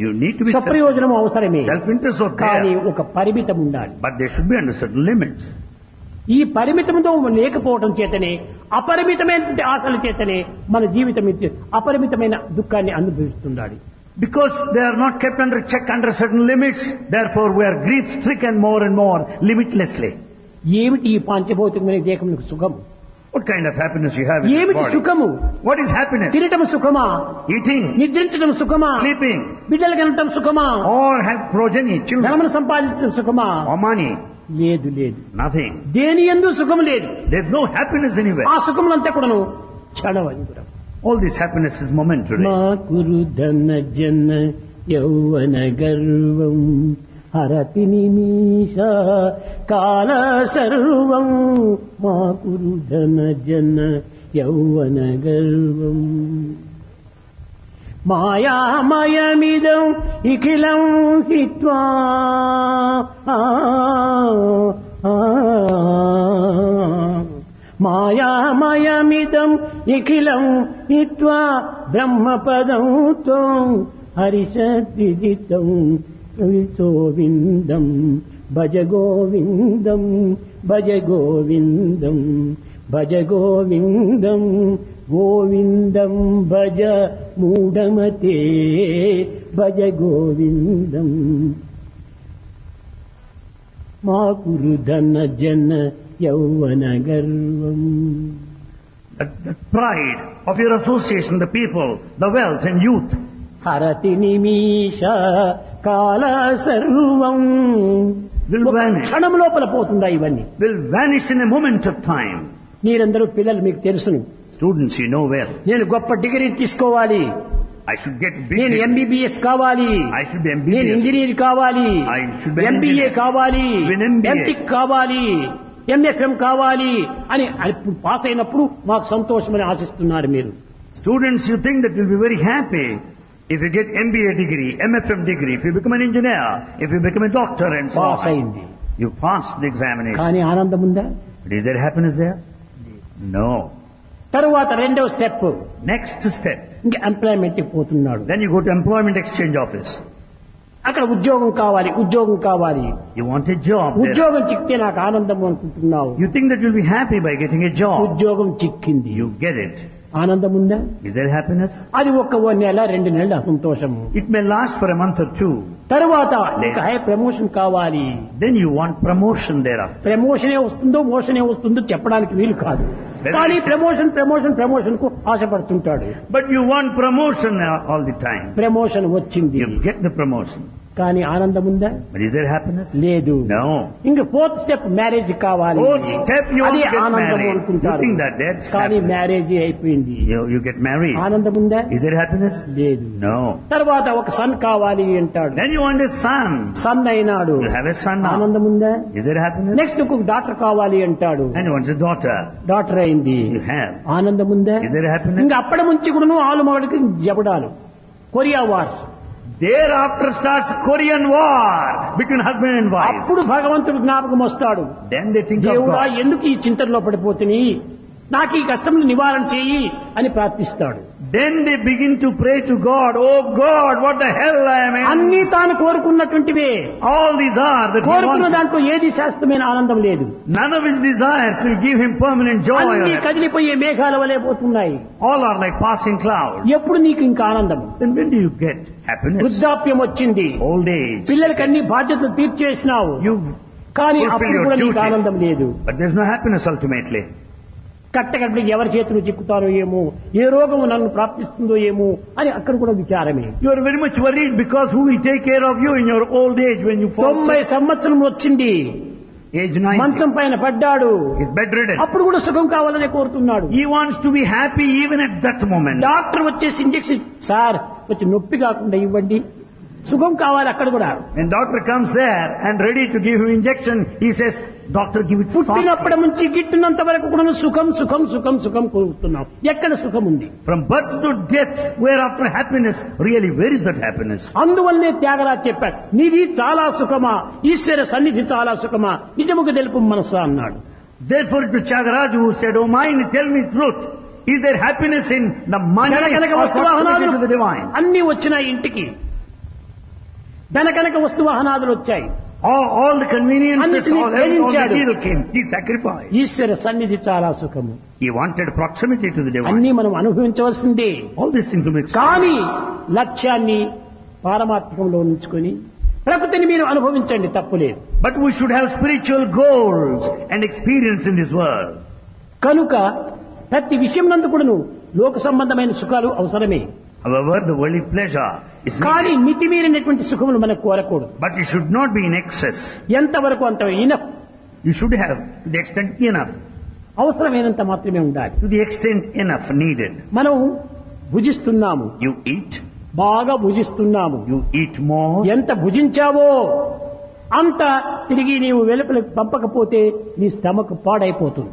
[SPEAKER 2] you need to be
[SPEAKER 1] స్వప్రయోజనము అవసరమే.
[SPEAKER 2] self-interest or
[SPEAKER 1] కానీ
[SPEAKER 2] care,
[SPEAKER 1] ఒక పరిమితం ఉండాలి.
[SPEAKER 2] but they should be under certain limits.
[SPEAKER 1] ఈ పరిమితంతో లేకపోవడం చేతనే, అపరిమితమైన ఆశల చేతనే మన జీవితం అపరిమితమైన దుఃఖాన్ని అనుభవిస్తున్నాడు.
[SPEAKER 2] Because they are not kept under check under certain limits, therefore we are grief-stricken more and more, limitlessly.
[SPEAKER 1] ఏమిటి ఈ పాంచభౌతికమైన దేహములకు సుఖము?
[SPEAKER 2] What kind of happiness you have in this
[SPEAKER 1] ఏమిటి
[SPEAKER 2] body?
[SPEAKER 1] సుఖము?
[SPEAKER 2] What is happiness?
[SPEAKER 1] తినటం సుఖమా?
[SPEAKER 2] Eating,
[SPEAKER 1] నిద్రించడం సుఖమా?
[SPEAKER 2] sleeping,
[SPEAKER 1] బిడ్డలు కనటం సుఖమా?
[SPEAKER 2] or have progeny, children,
[SPEAKER 1] ధనమును సంపాదించడం సుఖమా?
[SPEAKER 2] or money.
[SPEAKER 1] లేదు, లేదు.
[SPEAKER 2] Nothing.
[SPEAKER 1] దేని యందు సుఖం లేదు.
[SPEAKER 2] There's no happiness anywhere.
[SPEAKER 1] ఆ సుఖములంతా కూడాను క్షణవంగురం.
[SPEAKER 2] All this happiness is momentary.
[SPEAKER 1] మా కురు ధన జన యౌవన గర్వం హరతి నిమిష కాల సర్వం. మా కురు ధన జన యౌవన గర్వం మాయామయమిదం ఇఖిలం హిత్వా. మాయామయమిదం ఇఖిలం హిత్వా బ్రహ్మపదం త్వం హరిషద్విజితం గోవిందం భజ గోవిందం భజ గోవిందం భజ గోవిందం గోవిందం భజ మూఢమతే భజ గోవిందం. మా కురు ధన జన యౌవన గర్వం.
[SPEAKER 2] The pride of your association, the people, the wealth and youth,
[SPEAKER 1] హరతి నిమిష కాల సర్వం
[SPEAKER 2] will vanish.
[SPEAKER 1] క్షణం లోపల పోతుందా ఇవన్నీ?
[SPEAKER 2] Will vanish in a moment of time.
[SPEAKER 1] మీరందరూ పిల్లలు, మీకు తెలుసును,
[SPEAKER 2] Students, you know well.
[SPEAKER 1] నేను గొప్ప డిగ్రీ తీసుకోవాలి,
[SPEAKER 2] I should get big.
[SPEAKER 1] నేను ఎంబీబీఎస్ కావాలి,
[SPEAKER 2] I should be
[SPEAKER 1] నేను
[SPEAKER 2] MBBS.
[SPEAKER 1] ఇంజనీర్ కావాలి,
[SPEAKER 2] I should be an
[SPEAKER 1] MBA
[SPEAKER 2] engineer.
[SPEAKER 1] కావాలి,
[SPEAKER 2] Be an MBA.
[SPEAKER 1] ఎంటెక్ కావాలి, ఎంఎఫ్ఎం కావాలి అని ఇప్పుడు పాస్ అయినప్పుడు మాకు సంతోషమని ఆశిస్తున్నారు మీరు.
[SPEAKER 2] Students, you think that you'll be very happy if you get MBA degree, MFM degree, if you become an engineer, if you become a doctor and so
[SPEAKER 1] pass
[SPEAKER 2] on.
[SPEAKER 1] అయింది,
[SPEAKER 2] You passed the examination.
[SPEAKER 1] కానీ ఆనందం ఉందా?
[SPEAKER 2] But is there happiness there? No.
[SPEAKER 1] తరువాత రెండవ step,
[SPEAKER 2] Next step.
[SPEAKER 1] ఇంకా employment పోతున్నాడు.
[SPEAKER 2] Then you go to employment exchange office.
[SPEAKER 1] అక్కడ ఉద్యోగం కావాలి, ఉద్యోగం కావాలి.
[SPEAKER 2] You want a job there.
[SPEAKER 1] ఉద్యోగం చిక్కితే నాకు ఆనందం అనుకుంటున్నావు.
[SPEAKER 2] You think that you'll be happy by getting a job.
[SPEAKER 1] ఉద్యోగం చిక్కింది,
[SPEAKER 2] You get it.
[SPEAKER 1] ఆనందం ఉందా?
[SPEAKER 2] Is there happiness?
[SPEAKER 1] అది ఒక నెల 2 నెలల సంతోషము.
[SPEAKER 2] It may last for a month or two.
[SPEAKER 1] తరువాత ఇంకా హై ప్రమోషన్ కావాలి.
[SPEAKER 2] Then you want promotion thereafter.
[SPEAKER 1] ప్రమోషనే వస్తుందో మోషనే వస్తుందో చెప్పడానికి వీలు కాదు, కానీ ప్రమోషన్ ప్రమోషన్ ప్రమోషన్ కు ఆశపడుతుంటాడు.
[SPEAKER 2] But you want promotion all the time.
[SPEAKER 1] Promotion వచ్చింది,
[SPEAKER 2] You get the promotion.
[SPEAKER 1] కానీ ఆనందం ఉందా?
[SPEAKER 2] But is there happiness?
[SPEAKER 1] లేదు.
[SPEAKER 2] No.
[SPEAKER 1] ఇంకా 4th స్టెప్ మ్యారేజ్ కావాలి.
[SPEAKER 2] Fourth step, you want
[SPEAKER 1] అది
[SPEAKER 2] to get
[SPEAKER 1] ఆనందం
[SPEAKER 2] married. You
[SPEAKER 1] అనుకుంటారు,
[SPEAKER 2] think that that's
[SPEAKER 1] కానీ
[SPEAKER 2] happiness.
[SPEAKER 1] మ్యారేజ్ అయిపోయింది.
[SPEAKER 2] You get married.
[SPEAKER 1] ఆనందం ఉందా?
[SPEAKER 2] Is there happiness?
[SPEAKER 1] లేదు.
[SPEAKER 2] No.
[SPEAKER 1] తర్వాత ఒక సన్ కావాలి అంటాడు,
[SPEAKER 2] Then you want a son.
[SPEAKER 1] Son అయినాడు,
[SPEAKER 2] You have a son now.
[SPEAKER 1] ఆనందం ఉందా?
[SPEAKER 2] Is there happiness?
[SPEAKER 1] నెక్స్ట్ ఇంకొక డాక్టర్ కావాలి అంటాడు,
[SPEAKER 2] And you want a daughter.
[SPEAKER 1] Doctor అయింది,
[SPEAKER 2] You have.
[SPEAKER 1] ఆనందం ఉందా?
[SPEAKER 2] Is there happiness?
[SPEAKER 1] ఇంకా అప్పటి నుంచి కూడా ఆలు మగడికి జబడాలు, Korea war.
[SPEAKER 2] Thereafter starts Korean war between husband and wife.
[SPEAKER 1] అప్పుడు భగవంతుడు జ్ఞాపకం వస్తాడు.
[SPEAKER 2] Then they think of
[SPEAKER 1] దేవుడా
[SPEAKER 2] God.
[SPEAKER 1] ఎందుకు ఈ చింతనలో పడిపోతుని, నాకు ఈ కష్టములు నివారణ చేయి అని ప్రార్థిస్తాడు.
[SPEAKER 2] Then they begin to pray to God. Oh God, what the hell I am in?
[SPEAKER 1] అన్ని తాను కోరుకున్నటువంటివే.
[SPEAKER 2] All these are that he
[SPEAKER 1] కోరుకున్న
[SPEAKER 2] wants.
[SPEAKER 1] దాంట్లో ఏది శాశ్వతమైన ఆనందం లేదు.
[SPEAKER 2] None of his desires will give him permanent joy.
[SPEAKER 1] అన్ని కదిలిపోయే మేఘాల వలె పోతున్నాయి.
[SPEAKER 2] All are like passing clouds.
[SPEAKER 1] ఎప్పుడు నీకు ఇంకా ఆనందం?
[SPEAKER 2] Then when do you get happiness?
[SPEAKER 1] వృద్ధాప్యం వచ్చింది,
[SPEAKER 2] Old age.
[SPEAKER 1] పిల్లలకి అన్ని బాధ్యతలు తీర్చేసినావు,
[SPEAKER 2] You
[SPEAKER 1] కానీ
[SPEAKER 2] fulfill
[SPEAKER 1] అప్పుడు
[SPEAKER 2] your
[SPEAKER 1] కూడా నీకు
[SPEAKER 2] duties.
[SPEAKER 1] ఆనందం లేదు.
[SPEAKER 2] But there's no happiness ultimately.
[SPEAKER 1] కట్టకట్టకి ఎవరి చేతులు చిక్కుతారో ఏమో, ఏ రోగము నన్ను ప్రాప్తిస్తుందో ఏమో అని అక్కడ కూడా విచారమే.
[SPEAKER 2] You are very much worried because who will take care of you in your old age when you fall
[SPEAKER 1] 90
[SPEAKER 2] sick?
[SPEAKER 1] సంవత్సరం వచ్చింది,
[SPEAKER 2] Age 90.
[SPEAKER 1] మంచం పైన పడ్డాడు,
[SPEAKER 2] He's bedridden.
[SPEAKER 1] అప్పుడు కూడా సుఖం కావాలని కోరుతున్నాడు.
[SPEAKER 2] He wants to be happy even at that moment.
[SPEAKER 1] Doctor వచ్చేసి ఇంజెక్షన్, సార్ వచ్చి నొప్పి కాకుండా ఇవ్వండి, సుఖం కావాలి అక్కడ కూడా.
[SPEAKER 2] When doctor comes there and ready to give him injection, he says, doctor, give it softly.
[SPEAKER 1] పుట్టినప్పటి నుంచి గిట్టినంత వరకు కూడా సుఖం సుఖం సుఖం సుఖం కోరుతున్నాం. ఎక్కడ సుఖం ఉంది?
[SPEAKER 2] From birth to death, whereafter happiness, really, where is that happiness?
[SPEAKER 1] అందువల్లనే త్యాగరాజు చెప్పాడు, నీది చాలా సుఖమా, ఈశ్వర సన్నిధి చాలా సుఖమా, నిజముగా తెలుపు మనస్సా అన్నాడు.
[SPEAKER 2] Therefore to Chagaraju who said, oh mind, tell me truth. Is there happiness in the money
[SPEAKER 1] ధనకనక
[SPEAKER 2] or
[SPEAKER 1] వస్తువాహనాలు
[SPEAKER 2] proximity to the divine?
[SPEAKER 1] అన్ని వచ్చినాయి ఇంటికి, ధనకనక వస్తువాహనాదులు వచ్చాయి,
[SPEAKER 2] All the conveniences,
[SPEAKER 1] అన్నిటినీ
[SPEAKER 2] all
[SPEAKER 1] త్యజించాడు.
[SPEAKER 2] material came. He sacrificed.
[SPEAKER 1] ఈశ్వర సన్నిధి చాలా సుఖము.
[SPEAKER 2] He wanted proximity to the divine.
[SPEAKER 1] అన్ని మనం అనుభవించవలసిందే.
[SPEAKER 2] All these things will make
[SPEAKER 1] కానీ లక్ష్యాన్ని పారమార్థికంలో ఉంచుకొని ప్రకృతిని మీరు అనుభవించండి, తప్పులేదు.
[SPEAKER 2] But we should have spiritual goals and experience in this world.
[SPEAKER 1] కనుక ప్రతి విషయం నందు కూడాను లోక సంబంధమైన సుఖాలు అవసరమే.
[SPEAKER 2] However, the worldly pleasure is
[SPEAKER 1] కానీ
[SPEAKER 2] needed.
[SPEAKER 1] మితిమీరినటువంటి సుఖములు మనకు కోరకూడదు.
[SPEAKER 2] But it should not be in excess.
[SPEAKER 1] ఎంతవరకు అంత enough,
[SPEAKER 2] You should have to the extent enough.
[SPEAKER 1] అవసరమైనంత మాత్రమే ఉండాలి.
[SPEAKER 2] To the extent enough needed.
[SPEAKER 1] మనం భుజిస్తున్నాము,
[SPEAKER 2] You eat.
[SPEAKER 1] బాగా భుజిస్తున్నాము.
[SPEAKER 2] You eat more.
[SPEAKER 1] ఎంత భుజించావో అంత తిరిగి నీవు వెలుపల పంపకపోతే నీ స్టమక్ పాడైపోతుంది.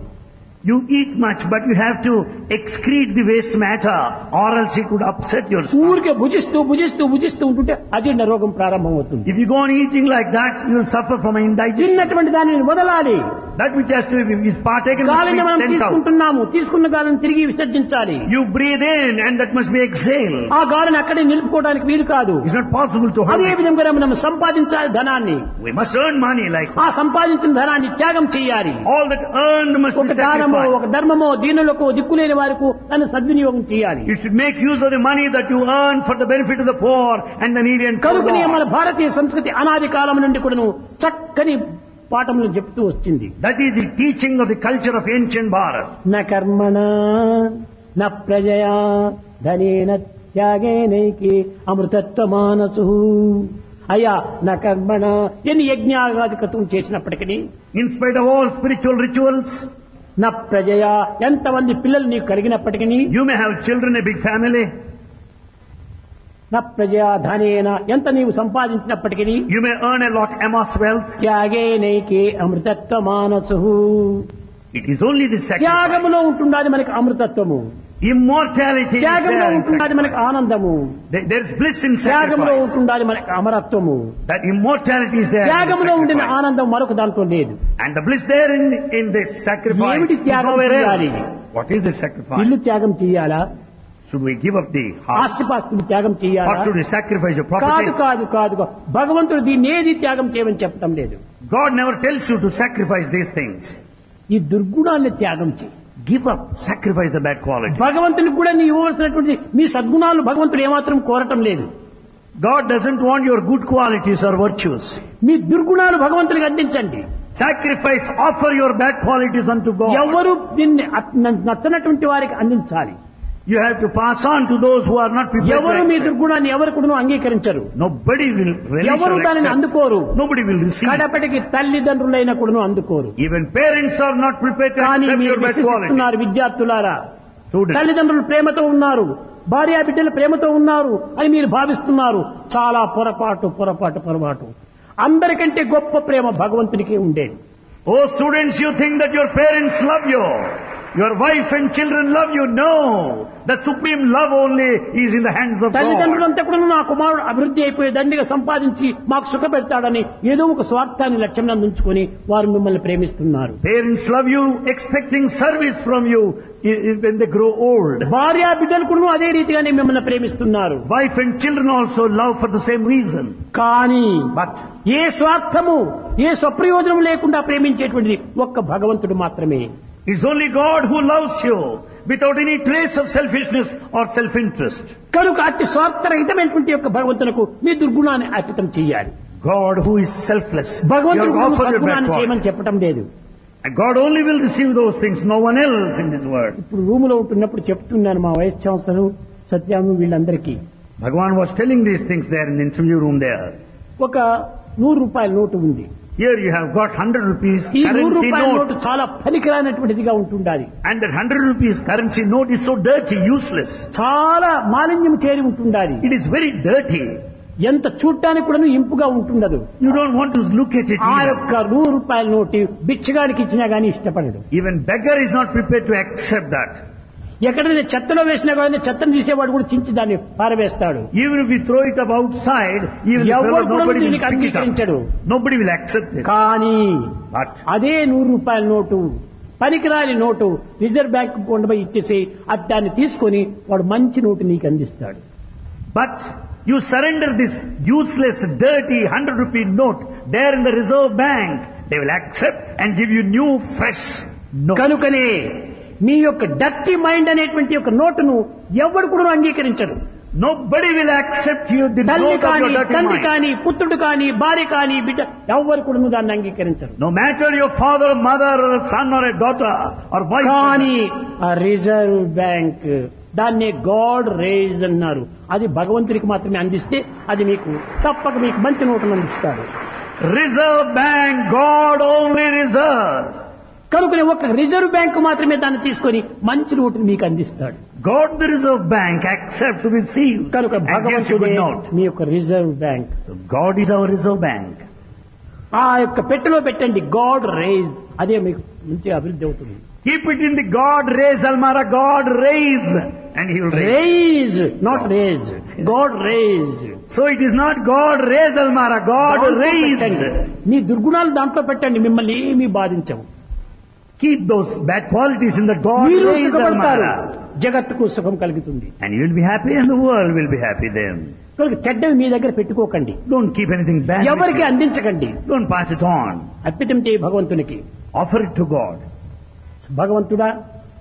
[SPEAKER 2] You eat much, but you have to excrete the waste matter, or else it would upset your stomach.
[SPEAKER 1] ఊరికే భుజిస్తూ భుజిస్తూ భుజిస్తూ ఉంటుంటే అజీర్ణ రోగం ప్రారంభమవుతుంది.
[SPEAKER 2] If you go on eating like that, you will suffer from indigestion.
[SPEAKER 1] తిన్నటువంటి దానిని వదలాలి.
[SPEAKER 2] That which has to be is partaken must
[SPEAKER 1] గాలిని
[SPEAKER 2] be
[SPEAKER 1] మనం
[SPEAKER 2] sent out.
[SPEAKER 1] తీసుకుంటున్నాము, తీసుకున్న గాలిని తిరిగి విసర్జించాలి.
[SPEAKER 2] You breathe in, and that must be exhaled.
[SPEAKER 1] ఆ గాలిని అక్కడే నిలుపుకోవడానికి వీలు కాదు.
[SPEAKER 2] It's not possible to hold
[SPEAKER 1] అదే
[SPEAKER 2] it.
[SPEAKER 1] విధంగా మనం సంపాదించాలి ధనాన్ని,
[SPEAKER 2] We must earn money like
[SPEAKER 1] ఆ సంపాదించిన ధనాన్ని త్యాగం చేయాలి.
[SPEAKER 2] all that earned must
[SPEAKER 1] ఒక
[SPEAKER 2] be
[SPEAKER 1] దానమో
[SPEAKER 2] sacrificed.
[SPEAKER 1] ఒక ధర్మమో దీనులకు దిక్కులేని వారికి దాన్ని సద్వినియోగం చేయాలి.
[SPEAKER 2] You should make use of the money that you earn for the benefit of the poor and the needy and
[SPEAKER 1] కనుకనే మన
[SPEAKER 2] forlorn.
[SPEAKER 1] భారతీయ సంస్కృతి అనాది కాలం నుండి కూడాను చక్కని పాఠములు చెప్తూ వచ్చింది.
[SPEAKER 2] That is the teaching of the culture of ancient Bharat.
[SPEAKER 1] న కర్మణ న ప్రజయా ధనేన త్యాగేనైకి అమృతత్వ మానసు. అయ్యా నా కర్మణ, ఎన్ని యజ్ఞాగాధికత్వం చేసినప్పటికీ,
[SPEAKER 2] In spite of all spiritual rituals,
[SPEAKER 1] నా ప్రజయా ఎంతమంది పిల్లలు నీకు కలిగినప్పటికీ,
[SPEAKER 2] you may have children, a big family.
[SPEAKER 1] నా ప్రజయా ధనేన ఎంత నీవు సంపాదించినప్పటికీ,
[SPEAKER 2] You may earn a lot, amass wealth.
[SPEAKER 1] త్యాగేనైకి అమృతత్వ మానసు.
[SPEAKER 2] It is only the sacrifice.
[SPEAKER 1] త్యాగములో ఉంటున్నది మనకి అమృతత్వము,
[SPEAKER 2] Immortality is
[SPEAKER 1] త్యాగంలో
[SPEAKER 2] there in
[SPEAKER 1] ఉంటున్నది మనకి
[SPEAKER 2] sacrifice.
[SPEAKER 1] ఆనందము,
[SPEAKER 2] There is bliss in
[SPEAKER 1] త్యాగంలో
[SPEAKER 2] sacrifice.
[SPEAKER 1] ఉంటున్నది మనకి అమరత్వము.
[SPEAKER 2] That immortality is there in the
[SPEAKER 1] త్యాగంలో ఉండిన
[SPEAKER 2] sacrifice.
[SPEAKER 1] ఆనందం మరొక దాంట్లో లేదు.
[SPEAKER 2] And the bliss there in the sacrifice
[SPEAKER 1] ఏమిటి
[SPEAKER 2] is
[SPEAKER 1] త్యాగం
[SPEAKER 2] nowhere
[SPEAKER 1] చేయాలి?
[SPEAKER 2] else. What is the sacrifice?
[SPEAKER 1] ఇల్లు త్యాగం చేయాలా,
[SPEAKER 2] Should we give up the house?
[SPEAKER 1] ఆస్తిపాస్తులు త్యాగం
[SPEAKER 2] Or
[SPEAKER 1] చేయాలా?
[SPEAKER 2] should we sacrifice your
[SPEAKER 1] కాదు
[SPEAKER 2] property?
[SPEAKER 1] కాదు కాదు కాదు. భగవంతుడు దీన్ని ఏది త్యాగం చేయమని చెప్పటం లేదు.
[SPEAKER 2] God never tells you to sacrifice these things.
[SPEAKER 1] ఈ దుర్గుణాన్ని త్యాగం చేయి.
[SPEAKER 2] Give up, sacrifice the bad quality.
[SPEAKER 1] భగవంతునికి కూడా నీ ఇవ్వవలసినటువంటి మీ సద్గుణాలు భగవంతుడు ఏమాత్రం కోరటం లేదు.
[SPEAKER 2] God doesn't want your good qualities or virtues.
[SPEAKER 1] మీ దుర్గుణాలు భగవంతునికి అందించండి.
[SPEAKER 2] Sacrifice, offer your bad qualities unto God.
[SPEAKER 1] ఎవరు దీన్ని నచ్చనటువంటి వారికి అందించాలి.
[SPEAKER 2] You have to pass on to those who are not prepared
[SPEAKER 1] ఎవరు
[SPEAKER 2] to
[SPEAKER 1] మీ
[SPEAKER 2] accept.
[SPEAKER 1] దుర్గుణాన్ని ఎవరు కూడా అంగీకరించరు.
[SPEAKER 2] Nobody will relish
[SPEAKER 1] ఎవరు
[SPEAKER 2] or
[SPEAKER 1] దానిని
[SPEAKER 2] accept.
[SPEAKER 1] అందుకోరు.
[SPEAKER 2] Nobody will receive.
[SPEAKER 1] కడపటికి తల్లిదండ్రులైన కూడా అందుకోరు.
[SPEAKER 2] Even parents are not prepared to
[SPEAKER 1] కానీ
[SPEAKER 2] accept
[SPEAKER 1] మీరు
[SPEAKER 2] your bad qualities.
[SPEAKER 1] విశ్వసిస్తున్నారు విద్యార్థులారా.
[SPEAKER 2] Students,
[SPEAKER 1] తల్లిదండ్రులు ప్రేమతో ఉన్నారు, భార్యా బిడ్డలు ప్రేమతో ఉన్నారు అని మీరు భావిస్తున్నారు. చాలా పొరపాటు. అందరికంటే గొప్ప ప్రేమ భగవంతునికి ఉండేది.
[SPEAKER 2] oh students, you think that your parents love you. Your wife and children love you. No. The supreme love only is in the hands of God.
[SPEAKER 1] తల్లిదండ్రులంతా కూడా నా కుమారుడు అభివృద్ధి అయిపోయి దండిగా సంపాదించి మాకు సుఖ పెడతాడని ఏదో ఒక స్వార్థాన్ని లక్ష్యంగా ఉంచుకొని వారు మిమ్మల్ని ప్రేమిస్తున్నారు.
[SPEAKER 2] Parents love you expecting service from you when they grow old.
[SPEAKER 1] భార్య బిడ్డలు కూడా అదే రీతిగానే మిమ్మల్ని ప్రేమిస్తున్నారు.
[SPEAKER 2] Wife and children also love for the same reason.
[SPEAKER 1] కానీ
[SPEAKER 2] But
[SPEAKER 1] ఏ స్వార్థము ఏ స్వప్రయోజనం లేకుండా ప్రేమించేటువంటిది ఒక్క భగవంతుడు మాత్రమే.
[SPEAKER 2] it's only God who loves you without any trace of selfishness or self-interest.
[SPEAKER 1] కనుక అతి స్వార్థరహితమైనటువంటి యొక్క భగవంతునకు మీ దుర్గుణాన్ని అర్పితం చేయాలి.
[SPEAKER 2] God who is selfless.
[SPEAKER 1] భగవంతుడు
[SPEAKER 2] You offer your
[SPEAKER 1] సద్గుణాన్ని
[SPEAKER 2] bad
[SPEAKER 1] చేయమని చెప్పటం లేదు.
[SPEAKER 2] and God only will receive those things, no one else in this world.
[SPEAKER 1] ఇప్పుడు రూములో ఉంటున్నప్పుడు చెప్తున్నాను మా వైస్ ఛాన్సలర్ సత్యాము వీళ్ళందరికీ.
[SPEAKER 2] Bhagavan was telling these things there in the interview room there.
[SPEAKER 1] ఒక 100 రూపాయల నోటు ఉంది.
[SPEAKER 2] Here you have got 100 rupees
[SPEAKER 1] ఈ 100
[SPEAKER 2] currency
[SPEAKER 1] రూపాయల
[SPEAKER 2] note.
[SPEAKER 1] నోటు చాలా పనికిరానటువంటిదిగా ఉంటుండాలి.
[SPEAKER 2] And that 100 rupees currency note is so dirty, useless.
[SPEAKER 1] చాలా మాలిన్యం చేరి ఉంటుండాలి.
[SPEAKER 2] It is very dirty.
[SPEAKER 1] ఎంత చూడటానికి కూడా ఇంపుగా ఉంటుండదు.
[SPEAKER 2] You don't want to look at it
[SPEAKER 1] ఆ
[SPEAKER 2] even.
[SPEAKER 1] యొక్క 100 రూపాయల నోటు బిచ్చగాడికి ఇచ్చినా గానీ ఇష్టపడడు.
[SPEAKER 2] Even beggar is not prepared to accept that.
[SPEAKER 1] ఎక్కడైనా చెత్తలో వేసినా కానీ చెత్తను తీసేవాడు కూడా చించి దాన్ని పారవేస్తాడు.
[SPEAKER 2] Even if we throw it outside, even if
[SPEAKER 1] ఎవరు కూడా
[SPEAKER 2] nobody will
[SPEAKER 1] దీనికి
[SPEAKER 2] pick it
[SPEAKER 1] అంగీకరించడు.
[SPEAKER 2] up. Nobody will accept it.
[SPEAKER 1] కానీ
[SPEAKER 2] But
[SPEAKER 1] అదే 100 రూపాయల నోటు పనికిరాని నోటు రిజర్వ్ బ్యాంక్ కొండపోయి ఇచ్చేసి అది దాన్ని తీసుకొని వాడు మంచి నోటు నీకు అందిస్తాడు.
[SPEAKER 2] you surrender this useless, dirty 100 rupee note there in the Reserve Bank. They will accept and give you new, fresh note.
[SPEAKER 1] కనుకనే మీ యొక్క డర్టీ మైండ్ అనేటువంటి యొక్క నోటును ఎవడు కూడా అంగీకరించరు.
[SPEAKER 2] Nobody will accept you the
[SPEAKER 1] తల్లి
[SPEAKER 2] note of
[SPEAKER 1] కానీ
[SPEAKER 2] your dirty
[SPEAKER 1] తండ్రి
[SPEAKER 2] mind.
[SPEAKER 1] కానీ పుత్రుడు కానీ భార్య కానీ బిడ్డ ఎవరు కూడా దాన్ని అంగీకరించరు.
[SPEAKER 2] No matter your father, mother, or a son or a daughter or wife.
[SPEAKER 1] కానీ ఆ రిజర్వ్ బ్యాంక్ దాన్నే గాడ్ రేజ్ అన్నారు. అది భగవంతుడికి మాత్రమే అందిస్తే అది మీకు తప్పక మీకు మంచి నోటును అందిస్తాడు.
[SPEAKER 2] Reserve Bank, God only reserves.
[SPEAKER 1] కనుక ఒక రిజర్వ్ బ్యాంక్ మాత్రమే దాన్ని తీసుకొని మంచి నోటును మీకు అందిస్తాడు.
[SPEAKER 2] God the Reserve Bank accepts to receive
[SPEAKER 1] కనుక
[SPEAKER 2] and gives you
[SPEAKER 1] భగవంతుడే
[SPEAKER 2] good note.
[SPEAKER 1] మీ యొక్క reserve bank.
[SPEAKER 2] So God is our Reserve Bank.
[SPEAKER 1] ఆ యొక్క పెట్టెలో పెట్టండి గాడ్ రేజ్, అదే మీకు మంచి అభివృద్ధి అవుతుంది.
[SPEAKER 2] Keep it in the God raise almara, God raise, and He will raise.
[SPEAKER 1] Raise not raise, God raise.
[SPEAKER 2] So it is not God raise almara, God raise.
[SPEAKER 1] మీ దుర్గుణాలు దాంట్లో పెట్టండి, మిమ్మల్ని ఏమీ బాధించవు.
[SPEAKER 2] Keep those bad qualities in the God
[SPEAKER 1] మీరు
[SPEAKER 2] raise
[SPEAKER 1] సుఖపడతారు,
[SPEAKER 2] almara.
[SPEAKER 1] జగత్తుకు సుఖం కలుగుతుంది.
[SPEAKER 2] And you will be happy and the world will be happy then.
[SPEAKER 1] కనుక చెడ్డవి మీ దగ్గర పెట్టుకోకండి,
[SPEAKER 2] Don't keep anything bad. with
[SPEAKER 1] ఎవరికి
[SPEAKER 2] you.
[SPEAKER 1] అందించకండి.
[SPEAKER 2] Don't pass it on.
[SPEAKER 1] అర్పితం చేయి భగవంతునికి.
[SPEAKER 2] Offer it to God.
[SPEAKER 1] భగవంతుడా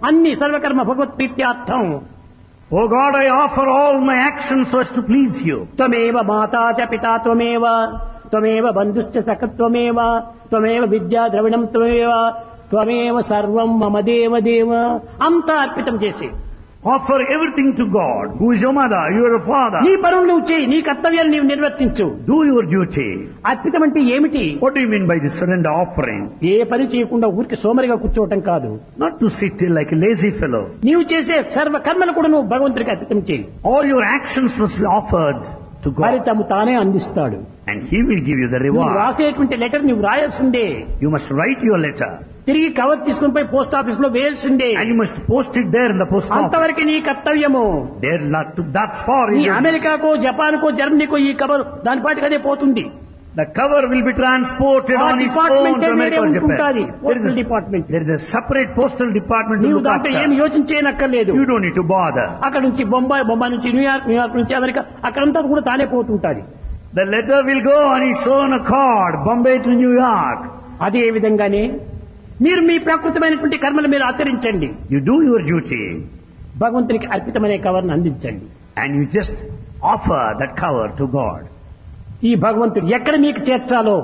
[SPEAKER 1] అన్ని సర్వకర్మ భగవత్ప్రీత్యార్థం.
[SPEAKER 2] Oh God, I offer all my actions so as to please you.
[SPEAKER 1] త్వమేవ మాతా చ పితా త్వమేవ, త్వమేవ బంధుశ్చ సఖత్వమేవ, త్వమేవ విద్యా ద్రవిణం త్వమేవ, త్వమేవ సర్వం మమ దేవ దేవ. అంతా అర్పితం చేసి
[SPEAKER 2] Offer everything to God, who is your mother, you are your father.
[SPEAKER 1] నీ పనులు నువ్వు చేయి, నీ కర్తవ్యాన్ని నీవు నిర్వర్తించు.
[SPEAKER 2] Do your duty.
[SPEAKER 1] అర్పితం అంటే ఏమిటి?
[SPEAKER 2] What do you mean by this surrender offering?
[SPEAKER 1] ఏ పని చేయకుండా ఊరికి సోమరిగా కూర్చోవటం కాదు.
[SPEAKER 2] Not to sit still like a lazy fellow.
[SPEAKER 1] నీవు చేసే సర్వ కర్మలు కూడా నువ్వు భగవంతుడికి అర్పితం చేయి.
[SPEAKER 2] All your actions must be offered to God.
[SPEAKER 1] ఫలితము తానే అందిస్తాడు.
[SPEAKER 2] And He will give you the
[SPEAKER 1] నువ్వు
[SPEAKER 2] reward.
[SPEAKER 1] రాసేటువంటి లెటర్ నువ్వు రాయాల్సిందే.
[SPEAKER 2] You must write your letter.
[SPEAKER 1] తిరిగి కవర్ తీసుకుని పోయి పోస్ట్ ఆఫీస్ లో వేయాల్సిందే.
[SPEAKER 2] And you must post it there in the post office.
[SPEAKER 1] అంతవరకు నీ కర్తవ్యము.
[SPEAKER 2] There not to, thus far
[SPEAKER 1] నీ
[SPEAKER 2] is your-
[SPEAKER 1] అమెరికాకో జపాన్కో జర్మనీకో ఈ కవర్ దాని పాటికి అదే పోతుంది.
[SPEAKER 2] the cover will be transported
[SPEAKER 1] ఆ
[SPEAKER 2] on its
[SPEAKER 1] department
[SPEAKER 2] own to America or
[SPEAKER 1] ఉంటుంటాది,
[SPEAKER 2] Japan.
[SPEAKER 1] Postal department.
[SPEAKER 2] There is a separate postal department to
[SPEAKER 1] నీవు
[SPEAKER 2] look
[SPEAKER 1] దాంట్లో ఏమి
[SPEAKER 2] after.
[SPEAKER 1] యోచించేయనక్కర్లేదు.
[SPEAKER 2] You don't need to bother.
[SPEAKER 1] అక్కడ నుంచి బొంబాయి నుంచి న్యూయార్క్ నుంచి అమెరికా అక్కడంతా కూడా తానే పోతుంటాది.
[SPEAKER 2] The letter will go on its own accord, Bombay to New York.
[SPEAKER 1] అదే విధంగానే మీరు మీ ప్రాకృతమైనటువంటి కర్మలు మీరు ఆచరించండి.
[SPEAKER 2] You do your duty
[SPEAKER 1] భగవంతునికి అర్పితమైన కవర్ను అందించండి.
[SPEAKER 2] and you just offer that cover to God.
[SPEAKER 1] ఈ భగవంతుడు ఎక్కడ మీకు చేర్చాలో,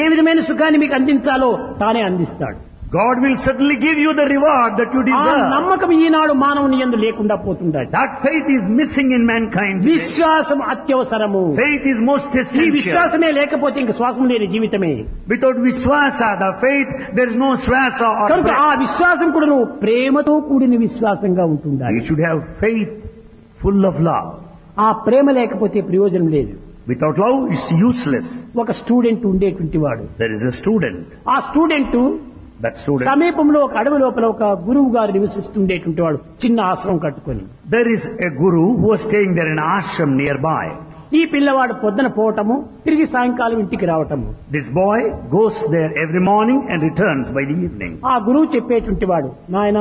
[SPEAKER 1] ఏ విధమైన సుఖాన్ని మీకు అందించాలో తానే అందిస్తాడు.
[SPEAKER 2] God will certainly give you the reward that you
[SPEAKER 1] ఆ
[SPEAKER 2] deserve.
[SPEAKER 1] నమ్మకం ఈనాడు మానవుని యందు లేకుండా పోతుండాలి.
[SPEAKER 2] That faith is missing in mankind today.
[SPEAKER 1] విశ్వాసం అత్యవసరము.
[SPEAKER 2] Faith is most
[SPEAKER 1] ఈ
[SPEAKER 2] essential.
[SPEAKER 1] విశ్వాసమే లేకపోతే ఇంక శ్వాసం లేని జీవితమే.
[SPEAKER 2] Without Vishwasa, the faith, there is no Swasa or
[SPEAKER 1] కనుక ఆ
[SPEAKER 2] breath.
[SPEAKER 1] విశ్వాసం కూడా నువ్వు ప్రేమతో కూడిన విశ్వాసంగా ఉంటుండాలి.
[SPEAKER 2] You should have faith full of love.
[SPEAKER 1] ఆ ప్రేమ లేకపోతే ప్రయోజనం లేదు.
[SPEAKER 2] Without love, it's useless.
[SPEAKER 1] ఒక స్టూడెంట్ ఉండేటువంటి వాడు,
[SPEAKER 2] There is a student.
[SPEAKER 1] ఆ స్టూడెంట్
[SPEAKER 2] That student.
[SPEAKER 1] సమీపంలో ఒక అడవి లోపల ఒక గురువు గారు నివసిస్తుండేటువంటి వాడు చిన్న ఆశ్రమం కట్టుకొని.
[SPEAKER 2] There is a guru who was staying there in an ashram nearby.
[SPEAKER 1] ఈ పిల్లవాడు పొద్దున పోవటము తిరిగి సాయంకాలం ఇంటికి రావటము.
[SPEAKER 2] This boy goes there every morning and returns by the evening.
[SPEAKER 1] ఆ గురువు చెప్పేటువంటి వాడు, నాయన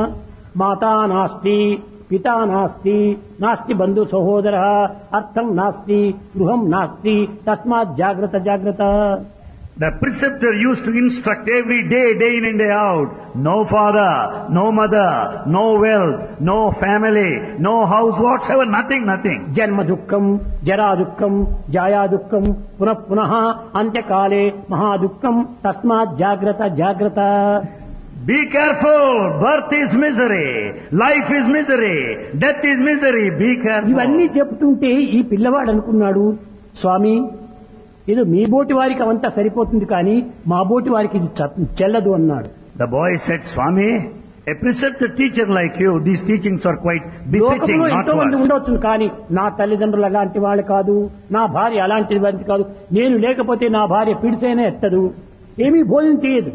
[SPEAKER 1] మాతా నాస్తి పితా నాస్తి నాస్తి బంధు సహోదర అర్థం నాస్తి గృహం నాస్తి తస్మాత్ జాగ్రత్త జాగ్రత్త.
[SPEAKER 2] The preceptor used to instruct every day, day in and day out, no father, no mother, no wealth, no family, no house whatsoever, nothing.
[SPEAKER 1] జన్మ దుఃఖం జరా దుఃఖం జాయా దుఃఖం పునః పునః అంత్యకాలే మహా దుఃఖం తస్మాత్ జాగ్రత్త జాగ్రత్త.
[SPEAKER 2] Be careful, birth is misery, life is misery, death is misery, be careful.
[SPEAKER 1] ఇవన్నీ చెప్తుంటే ఈ పిల్లవాడు అనుకున్నాడు, స్వామి ఏదో మీ బోటి వారికి అవంతా సరిపోతుంది కానీ మా బోటి వారికి ఇది చెల్లదు అన్నాడు.
[SPEAKER 2] The boy said, Swami, a preceptor teacher like you, these teachings are quite befitting,
[SPEAKER 1] లోకంలో
[SPEAKER 2] not
[SPEAKER 1] ఎంతో మంది
[SPEAKER 2] worse.
[SPEAKER 1] ఉండవచ్చు కానీ నా తల్లిదండ్రులు అలాంటి వాళ్ళు కాదు, నా భార్య అలాంటి వారి కాదు, నేను లేకపోతే నా భార్య పిడిసైనా ఎత్తదు, ఏమీ భోజనం చేయదు.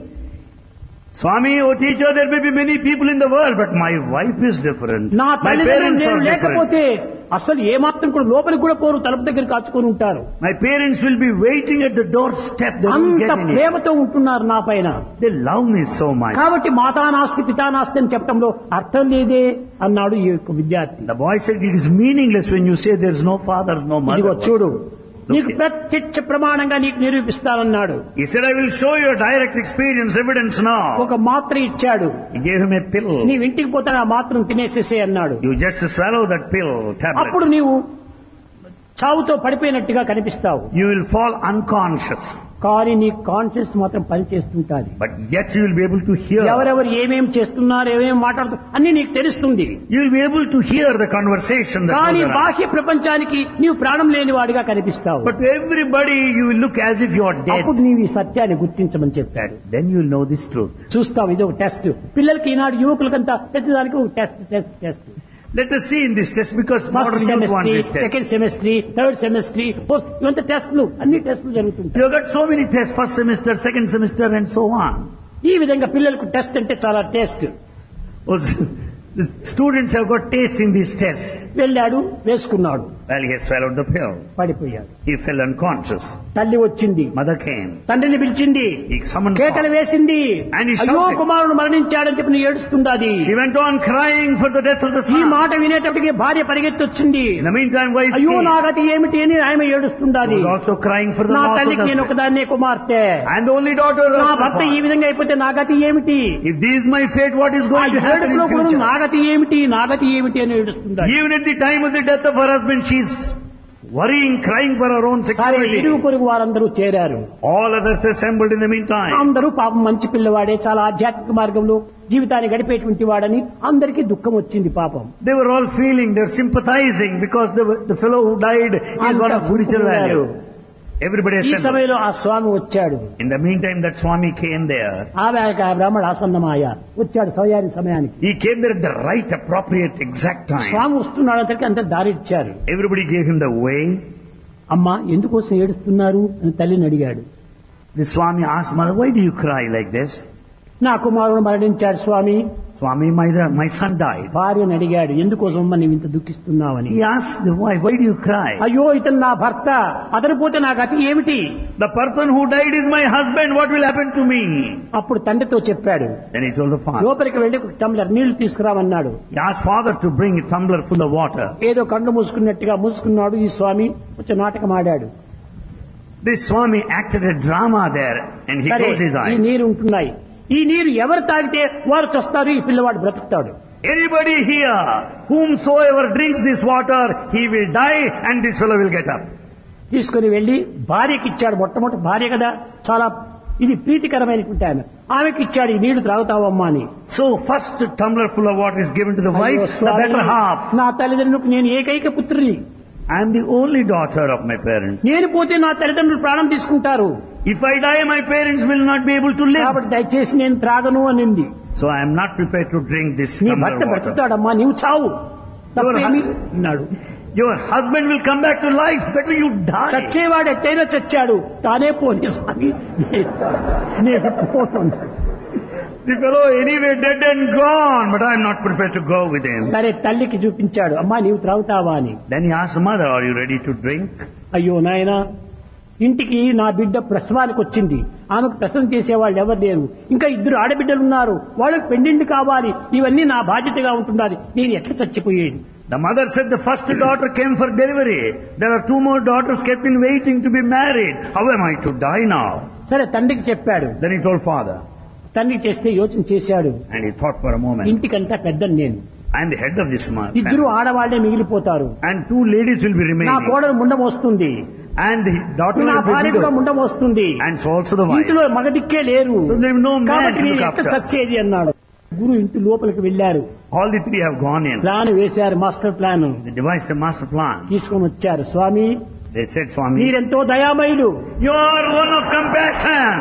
[SPEAKER 2] Swami, oh teacher, there may be many people in the world, but my wife is different.
[SPEAKER 1] నా
[SPEAKER 2] My
[SPEAKER 1] తల్లిదండ్రులు
[SPEAKER 2] parents
[SPEAKER 1] నేను
[SPEAKER 2] are different.
[SPEAKER 1] లేకపోతే అసలు ఏమాత్రం కూడా లోపలికి కూడా పోరు, తలుపు దగ్గర కాచుకొని ఉంటారు.
[SPEAKER 2] My parents will be waiting at the doorstep. They won't
[SPEAKER 1] అంత
[SPEAKER 2] get in it.
[SPEAKER 1] ప్రేమతో ఉంటున్నారు నా పైన.
[SPEAKER 2] They love me so much.
[SPEAKER 1] కాబట్టి మాతా నాస్తి పితా నాస్తి అని చెప్పడంలో అర్థం లేదే అన్నాడు ఈ యొక్క విద్యార్థి.
[SPEAKER 2] The boy said, it is meaningless when you say there is no father, no
[SPEAKER 1] ఇదిగో
[SPEAKER 2] mother.
[SPEAKER 1] చూడు, నీకు ప్రత్యక్ష ప్రమాణంగా నీకు నిరూపిస్తానన్నాడు.
[SPEAKER 2] He said, I will show you a direct experience, evidence now.
[SPEAKER 1] ఒక మాత్ర ఇచ్చాడు,
[SPEAKER 2] He gave him a pill.
[SPEAKER 1] నీవు ఇంటికి పోతే ఆ మాత్రం తినేసేసే అన్నాడు.
[SPEAKER 2] You just swallow that pill,
[SPEAKER 1] అప్పుడు
[SPEAKER 2] tablet.
[SPEAKER 1] నీవు చావుతో పడిపోయినట్టుగా కనిపిస్తావు,
[SPEAKER 2] You will fall unconscious.
[SPEAKER 1] కానీ నీ కాన్షియస్ మాత్రం పనిచేస్తుంటాది.
[SPEAKER 2] But yet you will be able to hear.
[SPEAKER 1] ఎవరెవరు ఏమేమి చేస్తున్నారు ఏమేమి మాట్లాడుతున్నారు అన్ని నీకు తెలుస్తుంది.
[SPEAKER 2] You will be able to hear the conversation that
[SPEAKER 1] కానీ
[SPEAKER 2] goes around.
[SPEAKER 1] బాహ్య ప్రపంచానికి నీవు ప్రాణం లేని వాడిగా కనిపిస్తావు.
[SPEAKER 2] But to everybody you will look as if you are dead.
[SPEAKER 1] అప్పుడు నీవు ఈ సత్యాన్ని గుర్తించమని చెప్పాడు.
[SPEAKER 2] Then you will know this truth.
[SPEAKER 1] చూస్తావు, ఇది ఒక టెస్ట్. పిల్లలకి ఈనాడు యువకులకంతా ప్రతిదానికి ఒక test.
[SPEAKER 2] Let us see in this test, because
[SPEAKER 1] first
[SPEAKER 2] modern youth want
[SPEAKER 1] semester,
[SPEAKER 2] this test.
[SPEAKER 1] Second semester, third semester, fourth, ఇవంతా టెస్టులు, అన్ని టెస్టులు జరుగుతుంటాయి.
[SPEAKER 2] You have got so many tests, first semester, second semester and so on.
[SPEAKER 1] ఈ విధంగా పిల్లలకు test అంటే చాలా taste.
[SPEAKER 2] The students have got taste in these tests.
[SPEAKER 1] వెళ్ళాడు, వేసుకున్నాడు,
[SPEAKER 2] Well, he has swallowed the pill.
[SPEAKER 1] పడిపోయాడు.
[SPEAKER 2] He fell unconscious.
[SPEAKER 1] తల్లి వచ్చింది,
[SPEAKER 2] Mother came.
[SPEAKER 1] తండ్రిని పిలిచింది,
[SPEAKER 2] He summoned
[SPEAKER 1] కేకలు
[SPEAKER 2] father.
[SPEAKER 1] వేసింది,
[SPEAKER 2] And he
[SPEAKER 1] అయ్యో
[SPEAKER 2] shouted.
[SPEAKER 1] కుమారుడు మరణించాడని చెప్పి ఏడుస్తుండాది.
[SPEAKER 2] She went on crying for the death of the
[SPEAKER 1] ఈ
[SPEAKER 2] son.
[SPEAKER 1] మాట వినేటప్పటికి భార్య పరిగెత్తి వచ్చింది.
[SPEAKER 2] In the meantime, wife
[SPEAKER 1] అయ్యో
[SPEAKER 2] came.
[SPEAKER 1] నా గతి ఏమిటి అని ఆమె ఏడుస్తుండాది.
[SPEAKER 2] Was also crying for the
[SPEAKER 1] నా
[SPEAKER 2] loss of
[SPEAKER 1] తల్లికి
[SPEAKER 2] the
[SPEAKER 1] నేను
[SPEAKER 2] husband.
[SPEAKER 1] ఒకదాన్నే కుమార్తె,
[SPEAKER 2] And the only daughter of
[SPEAKER 1] నా
[SPEAKER 2] my
[SPEAKER 1] భర్త ఈ
[SPEAKER 2] father.
[SPEAKER 1] విధంగా అయిపోతే నా గతి ఏమిటి,
[SPEAKER 2] If this is my fate, what is
[SPEAKER 1] ఆ
[SPEAKER 2] going to happen
[SPEAKER 1] ఏడుపులో
[SPEAKER 2] in
[SPEAKER 1] కూడా
[SPEAKER 2] future?
[SPEAKER 1] నా గతి ఏమిటి నా గతి ఏమిటి అని ఏడుస్తుండాలి.
[SPEAKER 2] Even at the time of the death of her husband, she is worrying, crying for her own
[SPEAKER 1] సరే,
[SPEAKER 2] security.
[SPEAKER 1] ఇరుగు పొరుగు వారందరూ చేరారు.
[SPEAKER 2] All others assembled in the meantime.
[SPEAKER 1] అందరూ పాపం మంచి పిల్లవాడే, చాలా ఆధ్యాత్మిక మార్గంలో జీవితాన్ని గడిపేటువంటి వాడని అందరికీ దుఃఖం వచ్చింది పాపం.
[SPEAKER 2] They were all feeling, they were sympathizing because the fellow who died is one of spiritual value. Everybody
[SPEAKER 1] ఈ
[SPEAKER 2] assembled.
[SPEAKER 1] సమయంలో ఆ స్వామి వచ్చాడు.
[SPEAKER 2] In the meantime, that Swami came there.
[SPEAKER 1] ఆ బ్రాహ్మణ ఆసన్నమాయ వచ్చాడు సమయానికి సమయానికి.
[SPEAKER 2] He came there at the right, appropriate, exact time.
[SPEAKER 1] స్వామి వస్తున్నాడు అందరికి అంత దారి ఇచ్చారు.
[SPEAKER 2] Everybody gave him the way.
[SPEAKER 1] అమ్మా ఎందుకోసం ఏడుస్తున్నారు అని తల్లిని అడిగాడు.
[SPEAKER 2] The Swami asked Mother, why do you cry like this?
[SPEAKER 1] నా కుమారుడు మరణించాడు స్వామి.
[SPEAKER 2] Swami, my son died.
[SPEAKER 1] భార్యను అడిగాడు, ఎందుకోసం అమ్మ నీవు ఇంత దుఃఖిస్తున్నావని.
[SPEAKER 2] He asked the wife, why do you cry?
[SPEAKER 1] అయ్యో ఇతను నా భర్త, అతను పోతే నా గతి ఏమిటి.
[SPEAKER 2] The person who died is my husband, what will happen to me?
[SPEAKER 1] అప్పుడు తండ్రితో చెప్పాడు.
[SPEAKER 2] Then he told the father.
[SPEAKER 1] లోపలికి వెళ్లి ఒక టంబ్లర్ నీళ్లు తీసుకురామన్నాడు.
[SPEAKER 2] He asked father to bring a tumbler full of water.
[SPEAKER 1] ఏదో కళ్ళు మూసుకున్నట్టుగా మూసుకున్నాడు. ఈ స్వామి కొంచెం నాటకం ఆడాడు.
[SPEAKER 2] This Swami acted a drama there and he
[SPEAKER 1] సరే,
[SPEAKER 2] closed his
[SPEAKER 1] ఈ
[SPEAKER 2] eyes.
[SPEAKER 1] నీరు ఉంటున్నాయి, ఈ నీరు ఎవరు తాగితే వారు చస్తారు, ఈ పిల్లవాడు బ్రతుకుతాడు.
[SPEAKER 2] Anybody here, whomsoever drinks this water, he will die and this fellow will get up.
[SPEAKER 1] తీసుకుని వెళ్లి భార్యకి ఇచ్చాడు. మొట్టమొదటి భార్య కదా, చాలా ఇది ప్రీతికరమైనటువంటి ఆమెకి ఇచ్చాడు. ఈ నీళ్లు త్రాగుతావమ్మా అని.
[SPEAKER 2] So first tumbler full of water is given to the
[SPEAKER 1] అయ్యో
[SPEAKER 2] wife, the
[SPEAKER 1] Swamy,
[SPEAKER 2] better half.
[SPEAKER 1] నా తల్లిదండ్రులకు నేను ఏకైక పుత్రుని,
[SPEAKER 2] I am the only daughter of my parents.
[SPEAKER 1] నేను పోతే నా తల్లిదండ్రులు ప్రాణం తీసుకుంటారు,
[SPEAKER 2] If I die, my parents will not be able to live.
[SPEAKER 1] కాబట్టి దయచేసి నేను త్రాగను అనింది.
[SPEAKER 2] So I am not prepared to drink this
[SPEAKER 1] నీ
[SPEAKER 2] tumbler
[SPEAKER 1] భర్త
[SPEAKER 2] water.
[SPEAKER 1] బ్రతుకుతాడమ్మా, నీవు చావు, తప్పేమి అన్నాడు.
[SPEAKER 2] Your husband will come back to life. Better you die.
[SPEAKER 1] చచ్చేవాడు ఎట్టయినా చచ్చాడు, తానే పోనీ స్వామి నేను పోను.
[SPEAKER 2] The fellow anyway dead and gone, but I am not prepared to go with him.
[SPEAKER 1] సరే తల్లికి చూపించాడు, అమ్మా నీవు త్రాగుతావా అని.
[SPEAKER 2] Then he asked the mother, are you ready to drink?
[SPEAKER 1] అయ్యో నాయనా, ఇంటికి నా బిడ్డ ప్రసవానికి వచ్చింది, ఆమెకు ప్రసవం చేసేవాళ్ళు ఎవరు లేరు, ఇంకా 2 ఆడబిడ్డలు ఉన్నారు, వాళ్ళకి పెండింటి కావాలి, ఇవన్నీ నా బాధ్యతగా ఉంటున్నది, నేను ఎట్లా చచ్చిపోయేది.
[SPEAKER 2] The mother said the first daughter came for delivery. There are 2 more daughters kept in waiting to be married. How am I to die now?
[SPEAKER 1] సరే తండ్రికి చెప్పాడు.
[SPEAKER 2] Then he told father.
[SPEAKER 1] తండ్రికి చేస్తే యోచన చేశాడు,
[SPEAKER 2] And he thought for a moment.
[SPEAKER 1] ఇంటికంతా పెద్దని నేను,
[SPEAKER 2] I am the head of this man.
[SPEAKER 1] 2 ఆడవాళ్లే మిగిలిపోతారు,
[SPEAKER 2] And 2 ladies will be
[SPEAKER 1] నా
[SPEAKER 2] remaining.
[SPEAKER 1] కోడలు ముండం వస్తుంది,
[SPEAKER 2] And the daughter
[SPEAKER 1] నా
[SPEAKER 2] will
[SPEAKER 1] భార్య
[SPEAKER 2] be
[SPEAKER 1] కూడా
[SPEAKER 2] widow.
[SPEAKER 1] ముండం వస్తుంది,
[SPEAKER 2] And so also the wife.
[SPEAKER 1] ఇంటిలో మగదిక్కే లేరు,
[SPEAKER 2] So there is no man
[SPEAKER 1] కాబట్టి
[SPEAKER 2] to
[SPEAKER 1] నేను
[SPEAKER 2] look
[SPEAKER 1] ఎట్లా
[SPEAKER 2] after.
[SPEAKER 1] చచ్చేది అన్నాడు. గురు ఇంటి లోపలికి వెళ్లారు,
[SPEAKER 2] All the 3 have gone in.
[SPEAKER 1] Plan వేశారు, master plan
[SPEAKER 2] They devised a master plan.
[SPEAKER 1] తీసుకొని వచ్చారు. స్వామి
[SPEAKER 2] They said, Swami,
[SPEAKER 1] మీరెంతో దయామయులు,
[SPEAKER 2] you are one of compassion.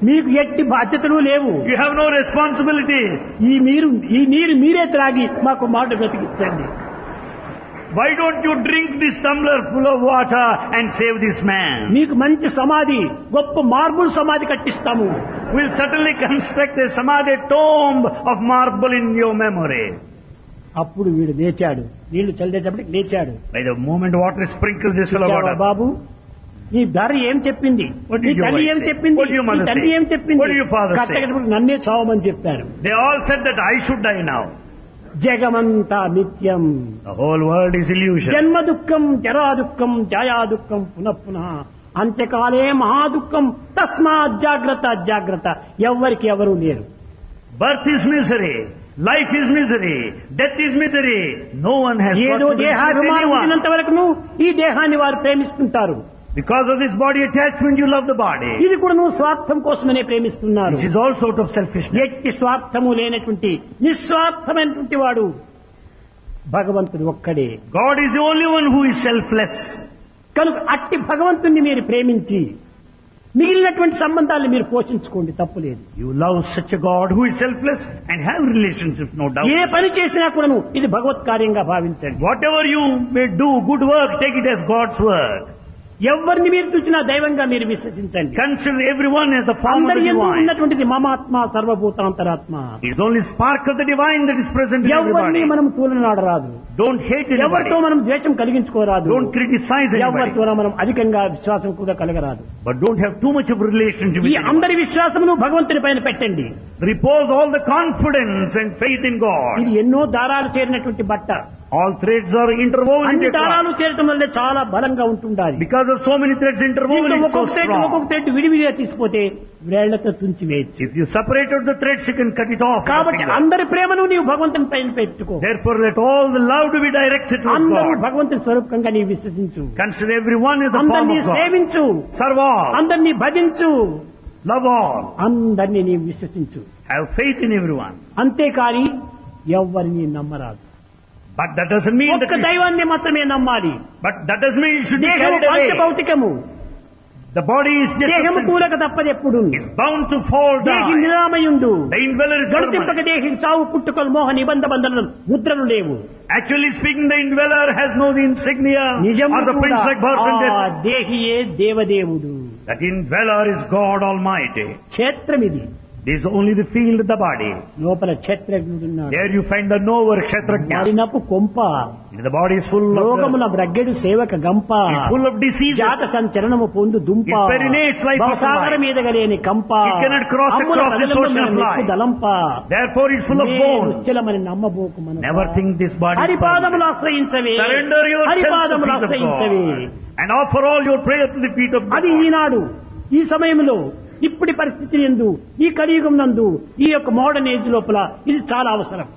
[SPEAKER 1] మీకు ఎట్టి బాధ్యతలు లేవు,
[SPEAKER 2] You have no responsibilities.
[SPEAKER 1] ఈ నీరు మీరే త్రాగి మాకు మాట బ్రతికించండి.
[SPEAKER 2] Why don't you drink this tumbler full of water and save this man?
[SPEAKER 1] మీకు మంచి సమాధి, గొప్ప మార్బుల్ సమాధి కట్టిస్తాము.
[SPEAKER 2] We'll certainly construct a samadhi tomb of marble in your memory.
[SPEAKER 1] అప్పుడు వీడు లేచాడు, నీళ్లు చల్లేటప్పటికి లేచాడు.
[SPEAKER 2] By the moment water is sprinkled this full of
[SPEAKER 1] "ఇచ్చావా
[SPEAKER 2] water.
[SPEAKER 1] బాబు, నీ భార్య ఏం చెప్పింది,
[SPEAKER 2] What
[SPEAKER 1] నీ
[SPEAKER 2] did your
[SPEAKER 1] తల్లి
[SPEAKER 2] wife
[SPEAKER 1] ఏం
[SPEAKER 2] say?
[SPEAKER 1] చెప్పింది,
[SPEAKER 2] What did your
[SPEAKER 1] నీ
[SPEAKER 2] mother
[SPEAKER 1] తండ్రి
[SPEAKER 2] say?
[SPEAKER 1] ఏం చెప్పింది,
[SPEAKER 2] What did your father say?
[SPEAKER 1] కట్టకటప్పుడు నన్నే చావమని చెప్పారు.
[SPEAKER 2] They all said that I should die now.
[SPEAKER 1] జగమంతా నిత్యం,
[SPEAKER 2] The whole world is illusion.
[SPEAKER 1] జన్మ దుఃఖం, జరా దుఃఖం, ఛాయా దుఃఖం, పునః అంత్యకాలే మహాదుఃఖం, తస్మాత్ జాగ్రత్త జాగ్రత్త. ఎవ్వరికి ఎవరూ లేరు.
[SPEAKER 2] Birth is misery. Life is misery. Death is misery. No one has got
[SPEAKER 1] ఏదో
[SPEAKER 2] to be with
[SPEAKER 1] దేహాభిమానం
[SPEAKER 2] anyone.
[SPEAKER 1] ఉన్నంత వరకును ఈ దేహాన్ని వారు ప్రేమిస్తుంటారు.
[SPEAKER 2] Because of this body attachment, you love the body.
[SPEAKER 1] ఇది కూడా నువ్వు స్వార్థం కోసమనే ప్రేమిస్తున్నారు.
[SPEAKER 2] This is also out of selfishness.
[SPEAKER 1] ఎట్టి స్వార్థము లేనటువంటి నిస్వార్థమైనటువంటి వాడు భగవంతుడు ఒక్కడే.
[SPEAKER 2] God is the only one who is selfless.
[SPEAKER 1] కనుక అట్టి భగవంతుణ్ణి మీరు ప్రేమించి మిగిలినటువంటి సంబంధాలను మీరు పోషించుకోండి, తప్పులేదు.
[SPEAKER 2] You love such a God who is selfless and have relationships, no doubt.
[SPEAKER 1] ఏ పని చేసినా కూడాను ఇది భగవత్ కార్యంగా భావించండి.
[SPEAKER 2] Whatever you may do, good work, take it as God's work.
[SPEAKER 1] ఎవరిని మీరు చూసినా దైవంగా మీరు విశ్వసించండి.
[SPEAKER 2] Consider everyone as the form of
[SPEAKER 1] అందరి
[SPEAKER 2] the
[SPEAKER 1] యందు
[SPEAKER 2] divine.
[SPEAKER 1] ఉన్నటువంటిది మమాత్మ సర్వభూతాంతరాత్మ.
[SPEAKER 2] It is only spark of the divine that is present in
[SPEAKER 1] ఎవరిని
[SPEAKER 2] everybody.
[SPEAKER 1] మనం తూలనాడరాదు,
[SPEAKER 2] Don't hate anybody.
[SPEAKER 1] ఎవరితో మనం ద్వేషం కలిగించుకోరాదు,
[SPEAKER 2] Don't criticize anybody.
[SPEAKER 1] ఎవరితో మనం అధికంగా విశ్వాసం కూడా కలగరాదు.
[SPEAKER 2] But don't have too much of relationship
[SPEAKER 1] ఈ
[SPEAKER 2] with anyone.
[SPEAKER 1] అందరి విశ్వాసమును భగవంతుని పైన పెట్టండి.
[SPEAKER 2] Repose all the confidence and faith in God.
[SPEAKER 1] ఇది ఎన్నో దారాలు చేరినటువంటి బట్ట.
[SPEAKER 2] All threads are interwoven
[SPEAKER 1] అన్ని
[SPEAKER 2] into
[SPEAKER 1] దారాలు
[SPEAKER 2] cloth.
[SPEAKER 1] చేరటం వల్ల చాలా బలంగా ఉంటుండాలి.
[SPEAKER 2] Because of so many threads interwoven, it's so strong.
[SPEAKER 1] ఒక్కొక్క థ్రెడ్ విడివిడిగా తీసిపోతే వేళ్లతో తుంచి వేయచ్చు.
[SPEAKER 2] If you separate out the threads, you can cut it off. with a
[SPEAKER 1] కాబట్టి
[SPEAKER 2] finger.
[SPEAKER 1] అందరి ప్రేమను నీవు భగవంతుని పైన పెట్టుకో.
[SPEAKER 2] Therefore, let all the love to be directed towards
[SPEAKER 1] అందరూ
[SPEAKER 2] God.
[SPEAKER 1] భగవంతుని స్వరూపంగా నీవు విశ్వసించు.
[SPEAKER 2] Consider everyone as the form
[SPEAKER 1] అందరినీ
[SPEAKER 2] of God.
[SPEAKER 1] సేవించు,
[SPEAKER 2] Serve all.
[SPEAKER 1] అందరినీ భజించు,
[SPEAKER 2] Love all.
[SPEAKER 1] అందరినీ నీవు విశ్వసించు.
[SPEAKER 2] Have faith in everyone.
[SPEAKER 1] అంతేకాని ఎవ్వరిని నమ్మరాదు.
[SPEAKER 2] But that doesn't mean that
[SPEAKER 1] ఒక్క దైవాన్ని మాత్రమే నమ్మాలి.
[SPEAKER 2] but that doesn't mean you should be
[SPEAKER 1] దేహము
[SPEAKER 2] carried away.
[SPEAKER 1] పంచభౌతికము,
[SPEAKER 2] The body is just
[SPEAKER 1] దేహము కూలక తప్పదెప్పుడు,
[SPEAKER 2] is bound to fall
[SPEAKER 1] దేహి
[SPEAKER 2] down.
[SPEAKER 1] నిరామయుండు,
[SPEAKER 2] The indweller is
[SPEAKER 1] గడితింపక
[SPEAKER 2] permanent.
[SPEAKER 1] దేహి చావు పుట్టుకలు మోహ నిబంధ బంధనలు ముద్రలు లేవు.
[SPEAKER 2] Actually speaking, the indweller has no insignia
[SPEAKER 1] నిజము
[SPEAKER 2] or the
[SPEAKER 1] కూడా
[SPEAKER 2] prince like birth and
[SPEAKER 1] ఆ
[SPEAKER 2] death.
[SPEAKER 1] దేహియే దేవదేవుడు.
[SPEAKER 2] That indweller is God Almighty.
[SPEAKER 1] క్షేత్రం ఇది.
[SPEAKER 2] This is only the field of the body.
[SPEAKER 1] లోపల క్షేత్రజ్ఞుడున్నాడు.
[SPEAKER 2] There you find the knower, Kshetrajna.
[SPEAKER 1] మరినపు కొంప,
[SPEAKER 2] The body is full of
[SPEAKER 1] రోగముల బ్రగ్గెడు సేవక గంప,
[SPEAKER 2] it's full of diseases.
[SPEAKER 1] జాత సంచలనము పొందు దుంప,
[SPEAKER 2] It perinates like
[SPEAKER 1] భవసాగర
[SPEAKER 2] butterfly.
[SPEAKER 1] మీద గలేని కంప,
[SPEAKER 2] It cannot cross
[SPEAKER 1] అమ్ముల
[SPEAKER 2] across this
[SPEAKER 1] కదలమున
[SPEAKER 2] ocean of
[SPEAKER 1] నెక్కు
[SPEAKER 2] life.
[SPEAKER 1] దలంప.
[SPEAKER 2] Therefore it's full of bones.
[SPEAKER 1] నిశ్చలమని నమ్మబోకు మనసా.
[SPEAKER 2] Never think this body is
[SPEAKER 1] హరిపాదములు
[SPEAKER 2] permanent.
[SPEAKER 1] ఆశ్రయించవే,
[SPEAKER 2] Surrender yourself to the
[SPEAKER 1] హరిపాదములు
[SPEAKER 2] feet of
[SPEAKER 1] ఆశ్రయించవే.
[SPEAKER 2] God. And offer all your prayer to the feet of God.
[SPEAKER 1] అది ఈనాడు ఈ సమయంలో ఇప్పటి పరిస్థితి యందు ఈ కలియుగం నందు ఈ యొక్క మోడర్న్ ఏజ్ లోపల ఇది చాలా అవసరం.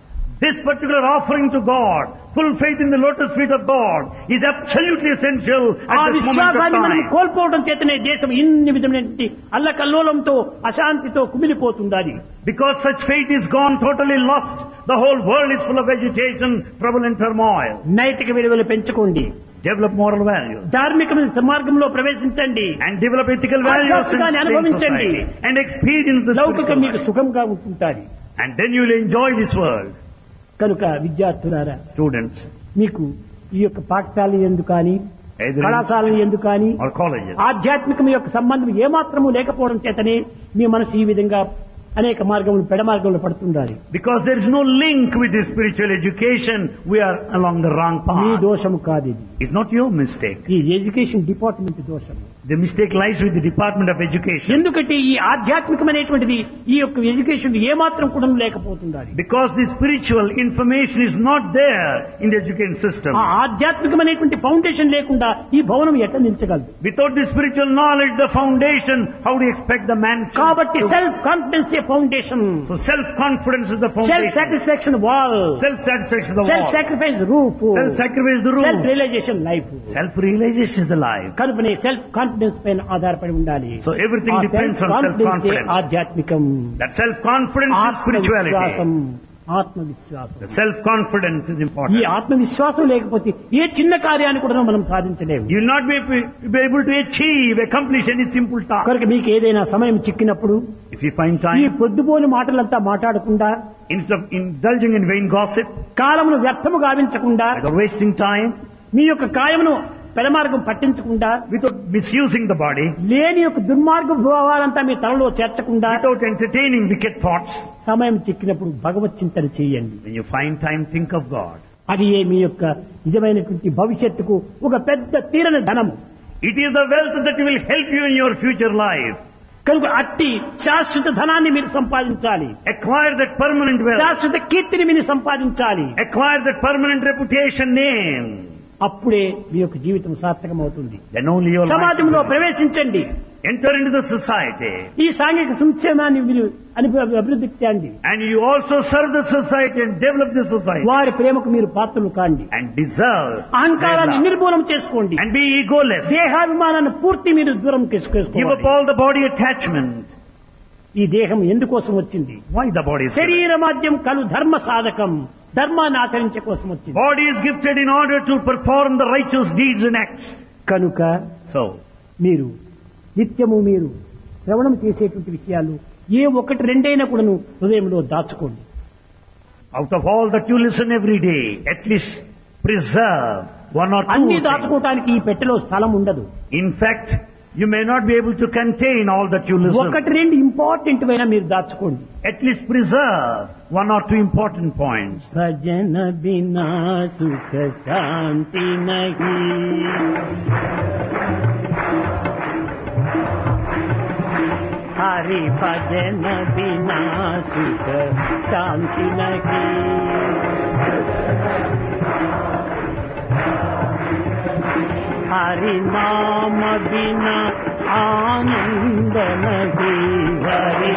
[SPEAKER 2] This particular offering to God, full faith in the lotus feet of God, is absolutely essential
[SPEAKER 1] ఆ
[SPEAKER 2] at this moment of
[SPEAKER 1] విశ్వాసాన్ని మనం
[SPEAKER 2] time.
[SPEAKER 1] కోల్పోవడం చేతనే దేశం ఇన్ని విధమైనటువంటి అల్లకల్లోలంతో అశాంతితో కుమిలిపోతుంది.
[SPEAKER 2] Because such faith is gone, totally lost, the whole world is full of agitation, trouble and turmoil.
[SPEAKER 1] నైతిక విలువలు పెంచుకోండి,
[SPEAKER 2] Develop moral values.
[SPEAKER 1] ధార్మిక మార్గంలో ప్రవేశించండి,
[SPEAKER 2] And develop ethical values
[SPEAKER 1] ఆధ్యాత్మికాన్ని
[SPEAKER 2] in
[SPEAKER 1] అనుభవించండి.
[SPEAKER 2] society. And experience the
[SPEAKER 1] లౌకికం
[SPEAKER 2] spiritual
[SPEAKER 1] మీకు
[SPEAKER 2] life.
[SPEAKER 1] సుఖంగా ఉంటుంటారు.
[SPEAKER 2] And then you will enjoy this world.
[SPEAKER 1] కనుక విద్యార్థులారా,
[SPEAKER 2] Students,
[SPEAKER 1] మీకు ఈ యొక్క పాఠశాల ఎందు కానీ
[SPEAKER 2] either
[SPEAKER 1] కళాశాల ఎందు కానీ
[SPEAKER 2] or colleges.
[SPEAKER 1] ఆధ్యాత్మికం యొక్క సంబంధం ఏమాత్రము లేకపోవడం చేతనే మీ మనసు ఈ విధంగా అనేక మార్గములు పెడ మార్గంలో పడుతుండాలి.
[SPEAKER 2] Because there is no link with the spiritual education, we are along the wrong
[SPEAKER 1] me
[SPEAKER 2] path.
[SPEAKER 1] దోషము కాదు ఇది.
[SPEAKER 2] It's not your mistake.
[SPEAKER 1] ఈ ఎడ్యుకేషన్ డిపార్ట్మెంట్ దోషము.
[SPEAKER 2] The mistake lies with the Department of Education.
[SPEAKER 1] ఎందుకంటే ఈ ఆధ్యాత్మికమైనటువంటిది ఈ యొక్క ఎడ్యుకేషన్ ఏమాత్రం కూడా లేకపోతుండాలి.
[SPEAKER 2] Because the spiritual information is not there in the education system.
[SPEAKER 1] ఆ ఆధ్యాత్మికమైనటువంటి ఫౌండేషన్ లేకుండా ఈ భవనం ఎట్లా నిలిచగలదు?
[SPEAKER 2] Without the spiritual knowledge, the foundation, how do you expect the man?
[SPEAKER 1] కాబట్టి self confidence a foundation,
[SPEAKER 2] So self-confidence is the
[SPEAKER 1] self
[SPEAKER 2] foundation.
[SPEAKER 1] Satisfaction wall,
[SPEAKER 2] Self-satisfaction is the
[SPEAKER 1] self
[SPEAKER 2] wall.
[SPEAKER 1] Sacrifice roof,
[SPEAKER 2] Self-sacrifice is the
[SPEAKER 1] self
[SPEAKER 2] roof.
[SPEAKER 1] Realisation life.
[SPEAKER 2] Self-realization is the life.
[SPEAKER 1] కనుకనే self confidence పైన ఆధారపడి ఉండాలి.
[SPEAKER 2] So everything depends on self-confidence.
[SPEAKER 1] ఆధ్యాత్మికం,
[SPEAKER 2] That self-confidence is spirituality.
[SPEAKER 1] ఆత్మవిశ్వాసం.
[SPEAKER 2] The self-confidence is
[SPEAKER 1] ఈ
[SPEAKER 2] important.
[SPEAKER 1] ఆత్మవిశ్వాసం లేకపోతే ఏ చిన్న కార్యాన్ని కూడా మనం సాధించలేము.
[SPEAKER 2] You will not be able to achieve, accomplish any simple task.
[SPEAKER 1] కనుక మీకు ఏదైనా సమయం చిక్కినప్పుడు
[SPEAKER 2] If you find
[SPEAKER 1] ఈ
[SPEAKER 2] time,
[SPEAKER 1] పొద్దుపోని మాటలంతా మాట్లాడకుండా,
[SPEAKER 2] instead of indulging in vain gossip,
[SPEAKER 1] కాలమును వ్యర్థము గావించకుండా,
[SPEAKER 2] without wasting time,
[SPEAKER 1] మీ యొక్క కాయమును పెడమార్గం పట్టించకుండా,
[SPEAKER 2] without misusing the body,
[SPEAKER 1] లేని యొక్క దుర్మార్గ భావాలంతా మీ తలలో చేర్చకుండా,
[SPEAKER 2] without entertaining wicked thoughts,
[SPEAKER 1] సమయం చిక్కినప్పుడు భగవత్ చింతన చేయండి.
[SPEAKER 2] when you find time, think of God.
[SPEAKER 1] అది మీ యొక్క నిజమైనటువంటి భవిష్యత్తుకు ఒక పెద్ద తీరని ధనము.
[SPEAKER 2] It is the wealth that will help you in your future life.
[SPEAKER 1] కనుక అట్టి శాశ్వత ధనాన్ని మీరు సంపాదించాలి.
[SPEAKER 2] Acquire that permanent wealth.
[SPEAKER 1] శాశ్వత కీర్తిని మీరు సంపాదించాలి.
[SPEAKER 2] Acquire that permanent reputation name.
[SPEAKER 1] అప్పుడే మీ యొక్క జీవితం సార్థకమవుతుంది.
[SPEAKER 2] Then only your life
[SPEAKER 1] సమాజంలో
[SPEAKER 2] will be.
[SPEAKER 1] ప్రవేశించండి.
[SPEAKER 2] Enter into the society.
[SPEAKER 1] ఈ సాంఘిక సంక్షేమాన్ని మీరు అభివృద్ధి చేయండి.
[SPEAKER 2] And you also serve the society and develop the society.
[SPEAKER 1] వారి ప్రేమకు మీరు పాత్రలు కాండి.
[SPEAKER 2] And deserve
[SPEAKER 1] అహంకారాన్ని
[SPEAKER 2] their love.
[SPEAKER 1] నిర్మూలన చేసుకోండి.
[SPEAKER 2] And be egoless.
[SPEAKER 1] దేహాభిమానాన్ని పూర్తి మీరు దూరం
[SPEAKER 2] Give up
[SPEAKER 1] చేసుకోవాలి.
[SPEAKER 2] all the body attachment.
[SPEAKER 1] ఈ దేహం ఎందుకోసం వచ్చింది?
[SPEAKER 2] Why the body is given?
[SPEAKER 1] శరీర మాధ్యం కలు ధర్మ సాధకం, ధర్మాన్ని ఆచరించే కోసం వచ్చింది.
[SPEAKER 2] Body is gifted in order to perform the righteous deeds and acts.
[SPEAKER 1] కనుక
[SPEAKER 2] So,
[SPEAKER 1] మీరు నిత్యము మీరు శ్రవణం చేసేటువంటి విషయాలు ఏ ఒకటి రెండైనా కూడాను హృదయంలో దాచుకోండి.
[SPEAKER 2] out of all that you listen every day, at least preserve one or two
[SPEAKER 1] అన్ని
[SPEAKER 2] things.
[SPEAKER 1] దాచుకోవటానికి ఈ పెట్టెలో స్థలం ఉండదు.
[SPEAKER 2] In fact, you may not be able to contain all that you listen.
[SPEAKER 1] ఒకటి రెండు ఇంపార్టెంట్ అయినా మీరు దాచుకోండి.
[SPEAKER 2] At least preserve one or two important points.
[SPEAKER 1] భజన బినా సుఖ శాంతి నహి, హరి భజన బినా సుఖ శాంతి నహి, हरि नाम बिना आनंद नहीं, हरि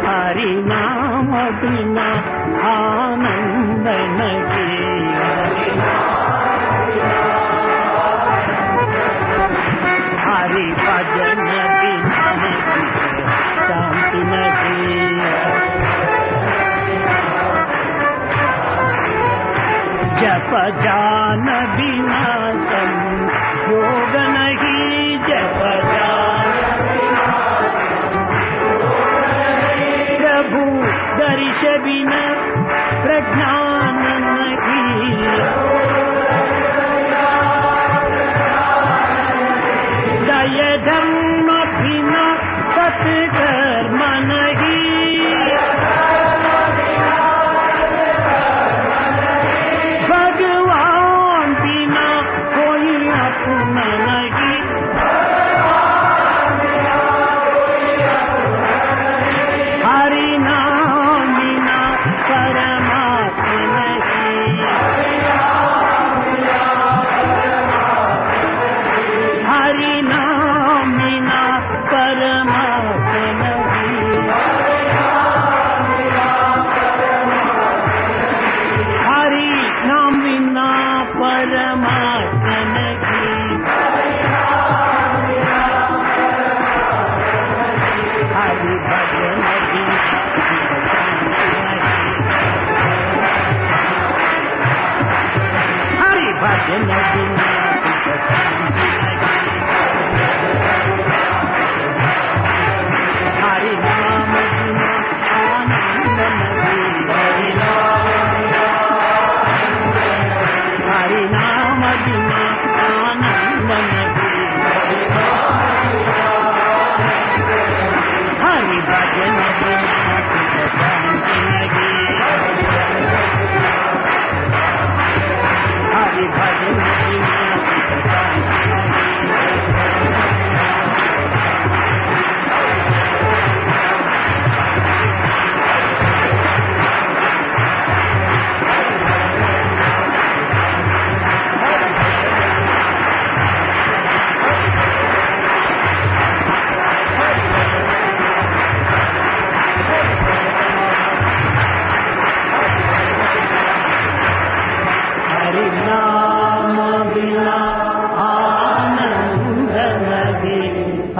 [SPEAKER 1] हरि नाम बिना आनंद नहीं, हरि भजन बिना शांति नहीं, जप जान बिना संयोग नहीं, जप जान प्रभु दर्श बिना प्रज्ञान नहीं, दय धर्म बिना सत्कर्म नहीं, भगवान बिना कोई अपना नहीं, हरि नाम बिना परमात्मा नहीं, हरि नाम बिना परमात्मा नहीं, हरि नाम बिना परमात्मा नहीं, हरि भजन बिना हरि भजन बिना हरि नाम बिना आनंद नहीं, हरि नाम बिना आनंद नहीं,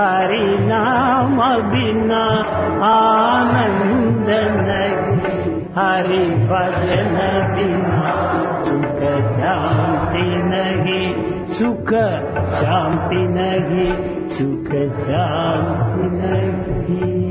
[SPEAKER 1] हरि नाम बिना आनंद नहीं, हरि भजन बिना सुख शांति नहीं, सुख शांति नहीं, सुख शांति नहीं।